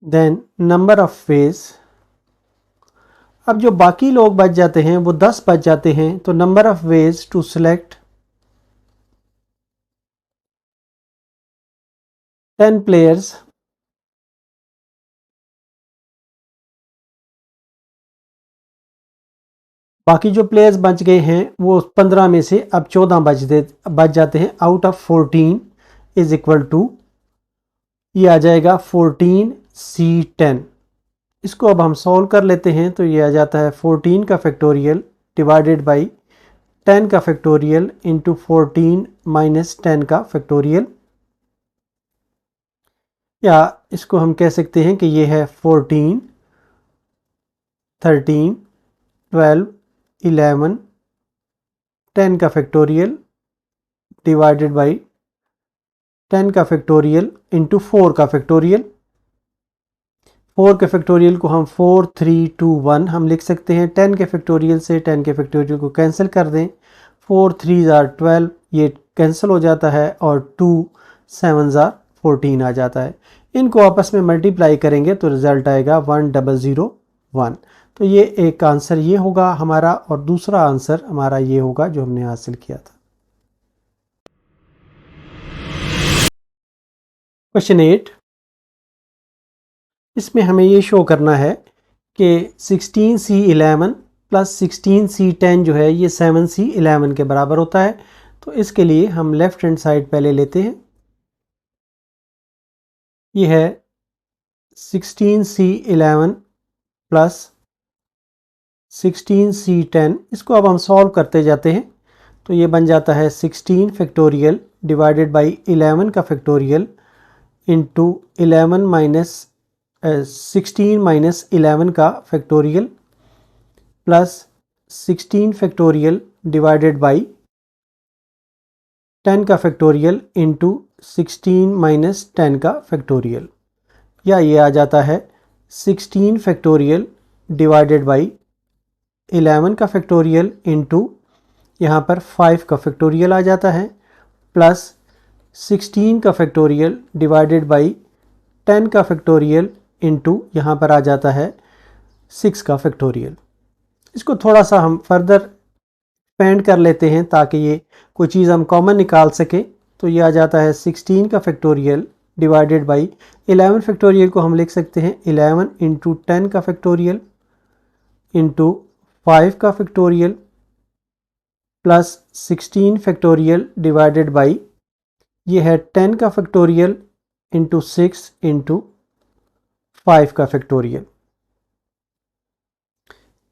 A: then number of ways। अब जो बाकी लोग बच जाते हैं वो 10 बच जाते हैं, तो number of ways to select 10 players बाकी जो प्लेयर्स बच गए हैं वो 15 में से अब 14 बच जाते हैं। Out of 14 is equal to, ये आ जाएगा 14C10। इसको अब हम सॉल्व कर लेते हैं तो ये आ जाता है 14 का फैक्टोरियल डिवाइडेड बाई 10 का फैक्टोरियल इंटू 14 माइनस 10 का फैक्टोरियल, या इसको हम कह सकते हैं कि ये है 14, 13, 12, 11, 10 का फैक्टोरियल डिवाइडेड बाई 10 का फैक्टोरियल इंटू 4 का फैक्टोरियल। 4 के फैक्टोरियल को हम 4, 3, 2, 1 हम लिख सकते हैं। 10 के फैक्टोरियल से 10 के फैक्टोरियल को कैंसिल कर दें। 4 3 आर 12, ये कैंसिल हो जाता है, और 2 7 आर 14 आ जाता है। इनको आपस में मल्टीप्लाई करेंगे तो रिज़ल्ट आएगा 1001। तो ये एक आंसर ये होगा हमारा, और दूसरा आंसर हमारा ये होगा जो हमने हासिल किया था। क्वेश्चन 8, इसमें हमें ये शो करना है कि 16C11 प्लस 16C10 जो है ये 7C11 के बराबर होता है। तो इसके लिए हम लेफ़्ट हैंड साइड पहले लेते हैं। ये है 16C11 प्लस 16C10, इसको अब हम सॉल्व करते जाते हैं तो ये बन जाता है 16 फैक्टोरियल डिवाइडेड बाई 11 का फैक्टोरियल इंटू 11 माइनस 16 माइनस 11 का factorial plus 16 factorial divided by 10 का फैक्टोरियल इंटू 16 माइनस 10 का फैक्टोरियल, या ये आ जाता है 16 फैक्टोरियल डिवाइडेड बाई 11 का फैक्टोरियल इंटू यहाँ पर 5 का फैक्टोरियल आ जाता है, प्लस 16 का फैक्टोरियल डिवाइडेड बाई 10 का फैक्टोरियल इंटू यहाँ पर आ जाता है 6 का फैक्टोरियल। इसको थोड़ा सा हम फर्दर एक्सपेंड कर लेते हैं ताकि ये कोई चीज़ हम कॉमन निकाल सकें। तो ये आ जाता है 16 का फैक्टोरियल डिवाइडेड बाई 11 फैक्टोरियल को हम लिख सकते हैं 11 इंटू 10 का फैक्टोरियल इंटू 5 का factorial plus 16 factorial divided by ये है 10 का फैक्टोरियल इंटू 6 इंटू 5 का फैक्टोरियल।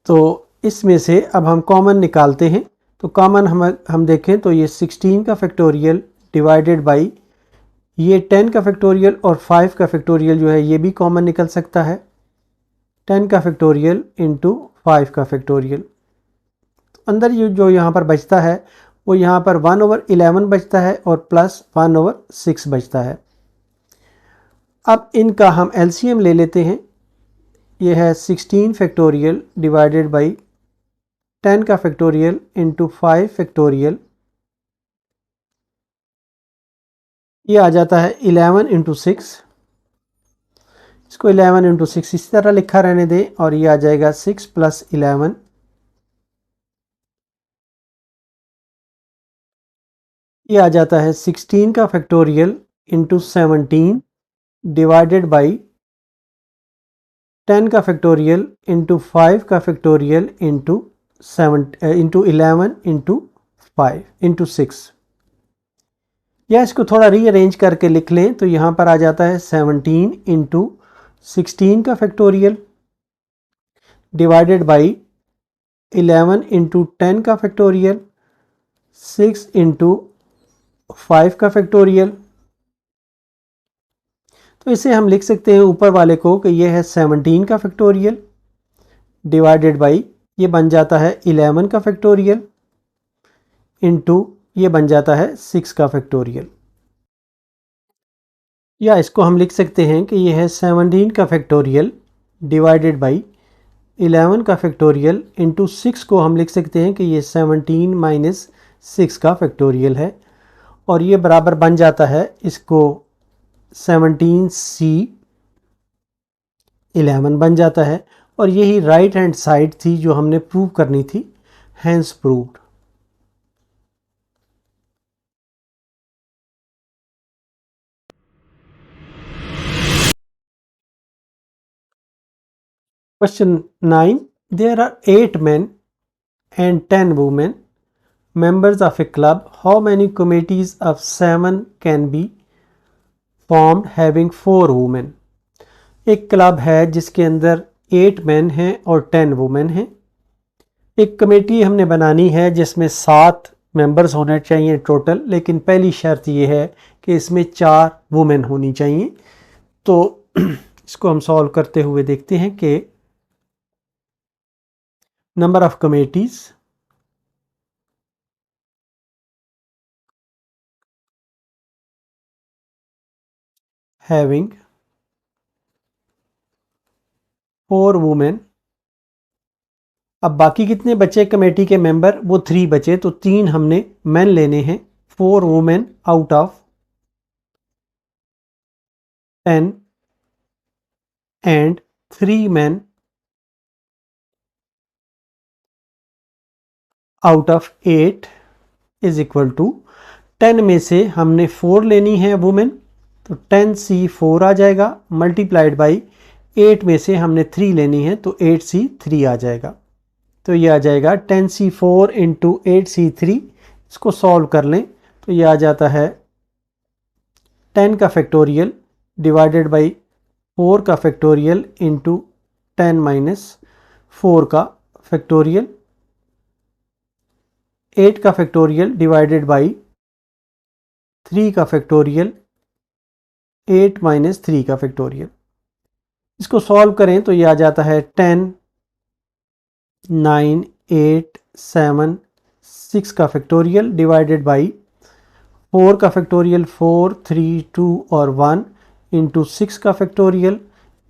A: तो इसमें से अब हम कॉमन निकालते हैं। तो कॉमन हम देखें तो ये 16 का फैक्टोरियल डिवाइडेड बाई ये 10 का फैक्टोरियल और 5 का फैक्टोरियल जो है ये भी कॉमन निकल सकता है। 10 का फैक्टोरियल इंटू 5 का फैक्टोरियल, तो अंदर ये जो यहाँ पर बचता है वो यहाँ पर 1/11 बचता है और प्लस 1/6 बचता है। अब इनका हम एलसीएम ले लेते हैं। ये है 16 फैक्टोरियल डिवाइडेड बाई 10 का फैक्टोरियल इंटू 5 फैक्टोरियल, ये आ जाता है 11 इंटू 6। इसको 11 इंटू 6 इसी तरह लिखा रहने दें, और ये आ जाएगा 6 प्लस 11, ये आ जाता है 16 का फैक्टोरियल इंटू 17 डिवाइडेड बाई 10 का फैक्टोरियल इंटू 5 का फैक्टोरियल इंटू 11 इंटू 5 इंटू 6, या इसको थोड़ा रीअरेंज करके लिख लें तो यहाँ पर आ जाता है 17 इंटू 16 का फैक्टोरियल डिवाइडेड बाई 11 इंटू 10 का फैक्टोरियल 6 इंटू 5 का फैक्टोरियल। तो इसे हम लिख सकते हैं ऊपर वाले को कि यह है 17 का फैक्टोरियल डिवाइडेड बाई ये बन जाता है 11 का फैक्टोरियल इंटू ये बन जाता है 6 का फैक्टोरियल, या इसको हम लिख सकते हैं कि यह है 17 का फैक्टोरियल डिवाइडेड बाई 11 का फैक्टोरियल इंटू 6 को हम लिख सकते हैं कि ये 17 माइनस 6 का फैक्टोरियल है, और ये बराबर बन जाता है इसको 17C11 बन जाता है। और यही राइट हैंड साइड थी जो हमने प्रूव करनी थी, hence proved. Question 9. There are 8 men and 10 women members of a club. How many committees of 7 can be formed having 4 women? एक क्लब है जिसके अंदर 8 मैन हैं और 10 वुमेन हैं। एक कमेटी हमने बनानी है जिसमें 7 मेंबर्स होने चाहिए टोटल, लेकिन पहली शर्त ये है कि इसमें 4 वुमेन होनी चाहिए। तो इसको हम सॉल्व करते हुए देखते हैं कि number of committees having 4 women. अब बाकी कितने बचे कमेटी के मेंबर? वो 3 बचे, तो 3 हमने मैन लेने हैं। 4 women out of 10 and 3 man out of 8 is equal to 10 में से हमने 4 लेनी है वुमेन, तो 10C4 आ जाएगा, मल्टीप्लाइड बाई 8 में से हमने 3 लेनी है तो 8C3 आ जाएगा। तो ये आ जाएगा 10C4 इंटू 8C3। इसको सॉल्व कर लें तो ये आ जाता है 10 का फैक्टोरियल डिवाइडेड बाई 4 का फैक्टोरियल इंटू 10 माइनस 4 का फैक्टोरियल, 8 का फैक्टोरियल डिवाइडेड बाई 3 का फैक्टोरियल, 8 माइनस 3 का फैक्टोरियल। इसको सॉल्व करें तो ये आ जाता है 10, 9, 8, 7, 6 का फैक्टोरियल डिवाइडेड बाई 4 का फैक्टोरियल 4, 3, 2 और 1 इंटू 6 का फैक्टोरियल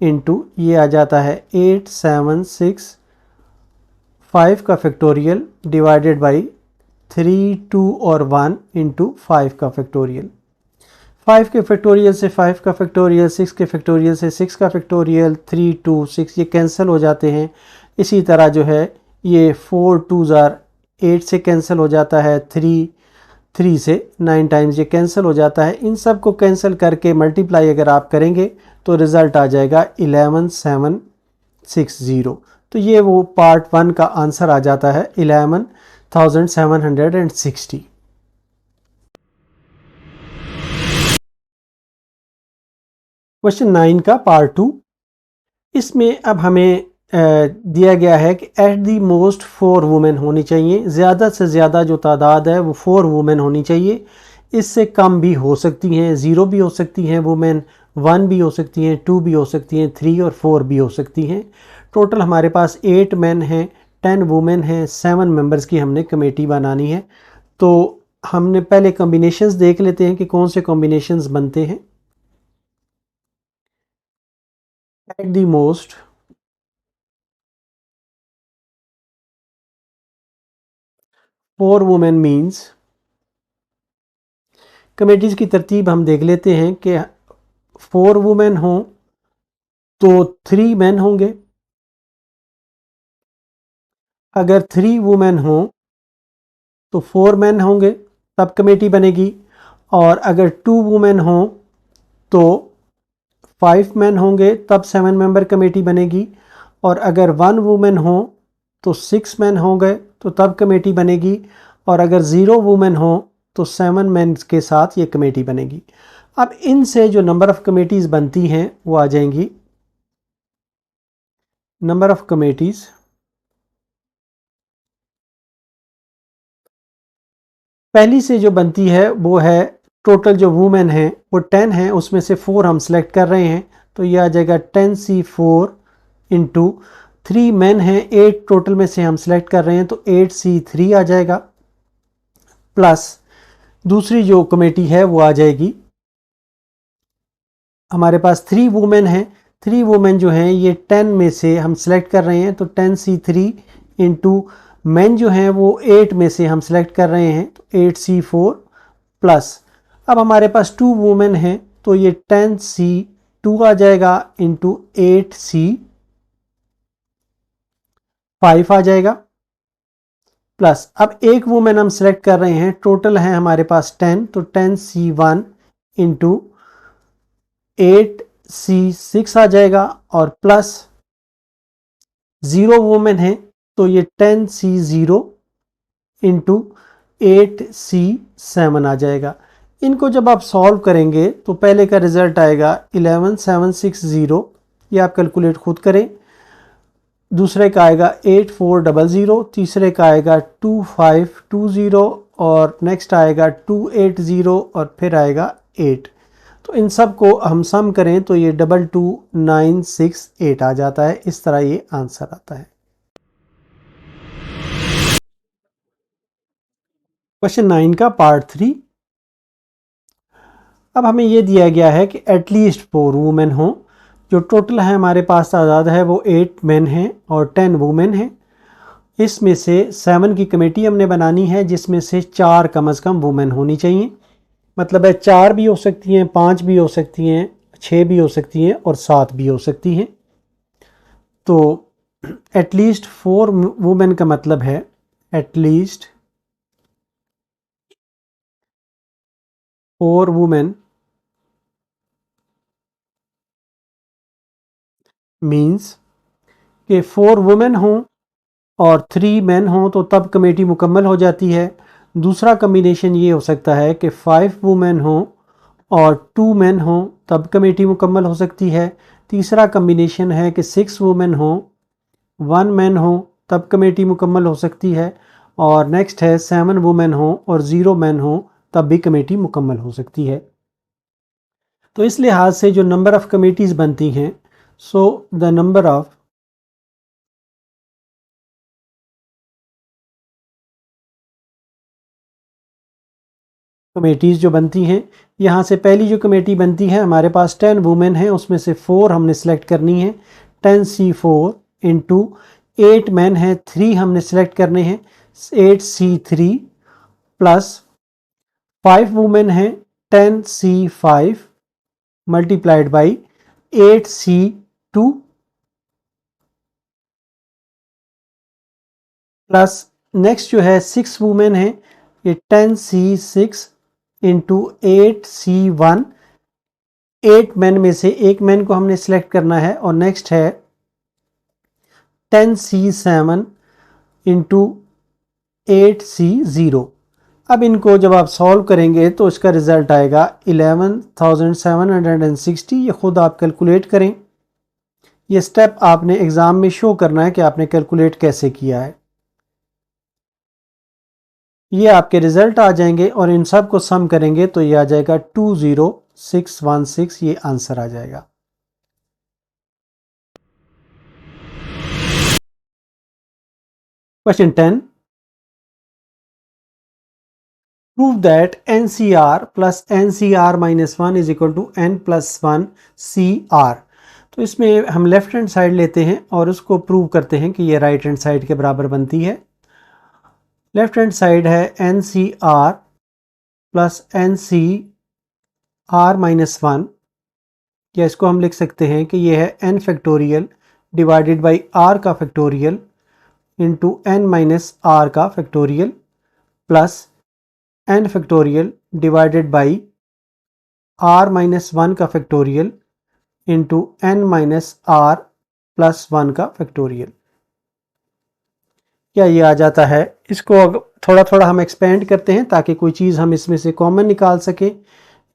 A: इंटू ये आ जाता है 8, 7, 6, 5 का फैक्टोरियल डिवाइडेड बाई 3, 2 और 1 इंटू 5 का फैक्टोरियल। 5 के फैक्टोरियल से 5 का फैक्टोरियल, 6 के फैक्टोरियल से 6 का फैक्टोरियल, 3, 2, 6 ये कैंसिल हो जाते हैं। इसी तरह जो है ये 4 2s are 8 से कैंसिल हो जाता है, 3 से 9 टाइम्स ये कैंसिल हो जाता है। इन सब को कैंसिल करके मल्टीप्लाई अगर आप करेंगे तो रिज़ल्ट आ जाएगा 11760। तो ये वो पार्ट 1 का आंसर आ जाता है 11760। क्वेश्चन 9 का पार्ट 2, इसमें अब हमें दिया गया है कि एट दी मोस्ट 4 वुमेन होनी चाहिए। ज़्यादा से ज़्यादा जो तादाद है वो 4 वुमेन होनी चाहिए। इससे कम भी हो सकती हैं, 0 भी हो सकती हैं वुमेन, 1 भी हो सकती हैं, 2 भी हो सकती हैं, 3 और 4 भी हो सकती हैं। टोटल हमारे पास 8 मैन हैं, 10 वुमेन हैं, 7 मेंबर्स की हमने कमेटी बनानी है। तो हमने पहले कॉम्बिनेशंस देख लेते हैं कि कौन से कॉम्बिनेशंस बनते हैं। At the most 4 women means, committees की तरतीब हम देख लेते हैं कि 4 वुमेन हों तो 3 मैन होंगे। अगर 3 वुमेन हों तो 4 मैन होंगे, तब कमेटी बनेगी। और अगर 2 वुमेन हों तो 5 मैन होंगे, तब 7 मेंबर कमेटी बनेगी। और अगर 1 वुमेन हो तो 6 मैन होंगे, तो तब कमेटी बनेगी। और अगर 0 वुमेन हो तो 7 मैन के साथ ये कमेटी बनेगी। अब इनसे जो नंबर ऑफ़ कमेटीज़ बनती हैं वो आ जाएंगी, नंबर ऑफ़ कमेटीज़ पहली से जो बनती है वो है, टोटल जो वुमेन हैं वो 10 हैं, उसमें से 4 हम सेलेक्ट कर रहे हैं, तो ये आ जाएगा 10C4 इंटू 3 मैन हैं, 8 टोटल में से हम सेलेक्ट कर रहे हैं तो 8C3 आ जाएगा। प्लस दूसरी जो कमेटी है वो आ जाएगी, हमारे पास 3 वुमेन हैं, 3 वुमेन जो हैं ये 10 में से हम सेलेक्ट कर रहे हैं तो 10C3 इंटू मैन जो हैं वो 8 में से हम सेलेक्ट कर रहे हैं तो 8C4 प्लस, अब हमारे पास 2 वुमेन हैं तो ये 10C2 आ जाएगा इंटू 8C5 आ जाएगा। प्लस अब एक वुमेन हम सेलेक्ट कर रहे हैं, टोटल है हमारे पास 10, तो 10C1 इंटू 8C6 आ जाएगा। और प्लस 0 वुमेन है तो ये 10C0 इंटू 8C7 आ जाएगा। इनको जब आप सॉल्व करेंगे तो पहले का रिजल्ट आएगा 11760, ये आप कैलकुलेट खुद करें। दूसरे का आएगा 8400, तीसरे का आएगा 2520 और नेक्स्ट आएगा 280 और फिर आएगा 8। तो इन सब को हम सम करें तो ये 22968 आ जाता है। इस तरह ये आंसर आता है। क्वेश्चन 9 का पार्ट 3। अब हमें ये दिया गया है कि एटलीस्ट 4 वुमेन हो। जो टोटल है हमारे पास तादाद है वो 8 मेन हैं और 10 वुमेन हैं। इसमें से 7 की कमेटी हमने बनानी है जिसमें से 4 कम से कम वुमेन होनी चाहिए। मतलब है 4 भी हो सकती हैं, 5 भी हो सकती हैं, 6 भी हो सकती हैं और 7 भी हो सकती हैं। तो एटलीस्ट 4 वुमेन का मतलब है एटलीस्ट 4 वुमेन मीन्स कि 4 वुमेन हों और 3 मेन हों तो तब कमेटी मुकम्मल हो जाती है। दूसरा कम्बिनेशन ये हो सकता है कि 5 वुमेन हों और 2 मेन हों तब कमेटी मुकम्मल हो सकती है। तीसरा कम्बिनेशन है कि 6 वुमेन हों, 1 मैन हो तब कमेटी मुकम्मल हो सकती है। और नेक्स्ट है 7 वुमेन हो और 0 मैन हो तब भी कमेटी मुकम्मल हो सकती है। तो इस लिहाज से जो नंबर ऑफ़ कमेटीज़ बनती हैं, so the number of committees जो बनती हैं, यहाँ से पहली जो कमेटी बनती है हमारे पास 10 वुमेन हैं, उसमें से 4 हमने सेलेक्ट करनी है। 10C4 इंटू 8 मैन हैं, 3 हमने सेलेक्ट करने हैं, 8C3 प्लस 5 वुमेन हैं, 10C5 multiplied by 8C2 plus next जो है 6 वुमेन है, ये 10C6 इंटू 8C1। 8 मैन में से एक मैन को हमने सेलेक्ट करना है और नेक्स्ट है 10C7 इंटू 8C0। अब इनको जब आप सॉल्व करेंगे तो इसका रिजल्ट आएगा 11,760। ये खुद आप कैलकुलेट करें। ये स्टेप आपने एग्ज़ाम में शो करना है कि आपने कैलकुलेट कैसे किया है। ये आपके रिजल्ट आ जाएंगे और इन सब को सम करेंगे तो ये आ जाएगा 20616। ये आंसर आ जाएगा। Question 10। Prove that NCR plus NCR minus 1 is equal to N plus 1 CR। तो इसमें हम लेफ्ट हैंड साइड लेते हैं और उसको प्रूव करते हैं कि ये राइट हैंड साइड के बराबर बनती है। लेफ्ट हैंड साइड है NCR प्लस NCR माइनस 1, या इसको हम लिख सकते हैं कि ये है n factorial divided by r का factorial into n minus r का factorial plus n factorial divided by r minus 1 का factorial into n minus r plus 1 का फैक्टोरियल। क्या ये आ जाता है? इसको थोड़ा थोड़ा हम एक्सपेंड करते हैं ताकि कोई चीज़ हम इसमें से कॉमन निकाल सकें।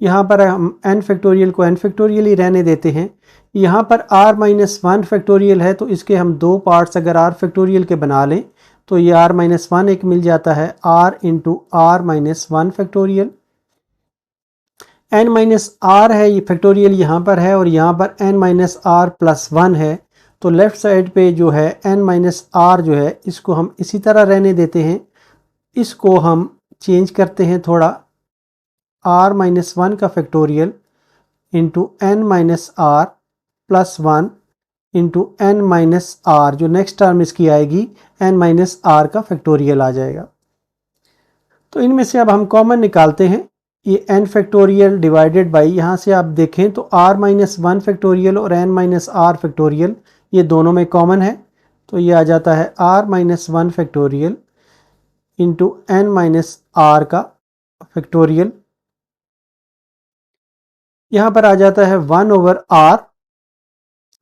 A: यहाँ पर हम n फैक्टोरियल को n फैक्टोरियल ही रहने देते हैं। यहाँ पर r माइनस 1 फैक्टोरियल है तो इसके हम दो पार्ट्स अगर r फैक्टोरियल के बना लें तो ये r माइनस 1 एक मिल जाता है, r into r minus 1 factorial. n minus r है ये फैक्टोरियल यहाँ पर है और यहाँ पर n माइनस r प्लस 1 है। तो लेफ़्ट साइड पे जो है n माइनस r जो है इसको हम इसी तरह रहने देते हैं। इसको हम चेंज करते हैं थोड़ा, r माइनस 1 का factorial into n minus r plus 1 into n minus r, जो नेक्स्ट टर्म इसकी आएगी n माइनस r का फैक्टोरियल आ जाएगा। तो इनमें से अब हम कॉमन निकालते हैं। ये n फैक्टोरियल डिवाइडेड बाई, यहाँ से आप देखें तो r माइनस 1 फैक्टोरियल और n माइनस r फैक्टोरियल ये दोनों में कॉमन है। तो ये आ जाता है r minus 1 factorial into n minus r का फैक्टोरियल। यहाँ पर आ जाता है 1 ओवर r,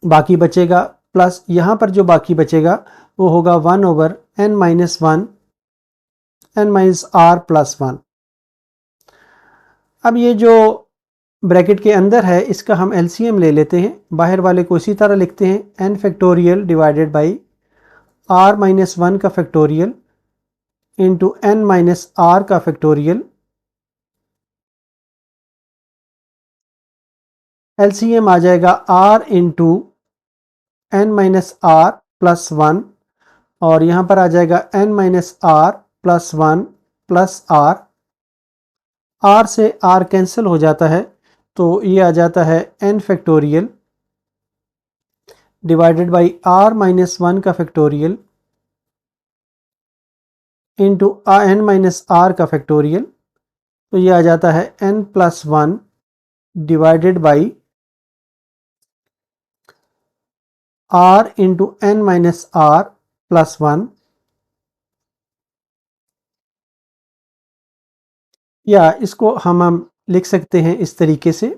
A: बाकी बचेगा प्लस यहाँ पर जो बाकी बचेगा वो होगा 1 over n minus 1 n minus r plus 1। अब ये जो ब्रैकेट के अंदर है इसका हम LCM ले लेते हैं। बाहर वाले को इसी तरह लिखते हैं n factorial divided by r minus one का factorial into n minus r का फैक्टोरियल, एलसीएम आ जाएगा r into n minus r plus one, और यहाँ पर आ जाएगा n minus r plus one plus r. R से आर कैंसिल हो जाता है, तो ये आ जाता है n factorial divided by r minus one का factorial into n minus r का फैक्टोरियल, तो ये आ जाता है n plus one divided by r into n minus r plus one, या इसको हम लिख सकते हैं इस तरीके से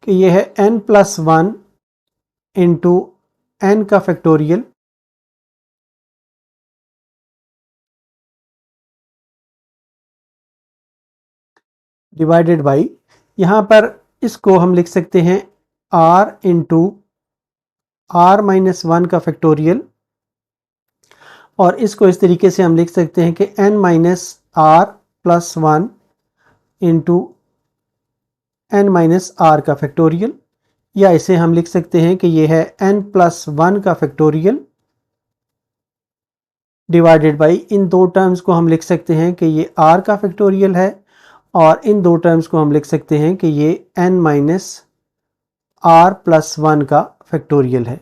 A: कि यह है n plus one into n का फैक्टोरियल डिवाइडेड बाई, यहाँ पर इसको हम लिख सकते हैं r into r minus one का फैक्टोरियल, और इसको इस तरीके से हम लिख सकते हैं कि n minus r plus one into n minus r का फैक्टोरियल, या इसे हम लिख सकते हैं कि यह है एन प्लस वन का फैक्टोरियल डिवाइडेड बाई, इन दो टर्म्स को हम लिख सकते हैं कि ये आर का फैक्टोरियल है, और इन दो टर्म्स को हम लिख सकते हैं कि ये n minus r plus one का फैक्टोरियल है।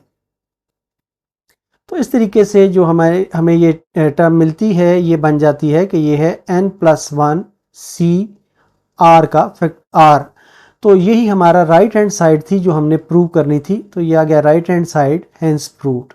A: तो इस तरीके से जो हमें ये टर्म मिलती है, ये बन जाती है कि ये है n plus one c r का आर। तो यही हमारा राइट हैंड साइड थी जो हमने प्रूव करनी थी, तो ये आ गया right hand side, hence proved.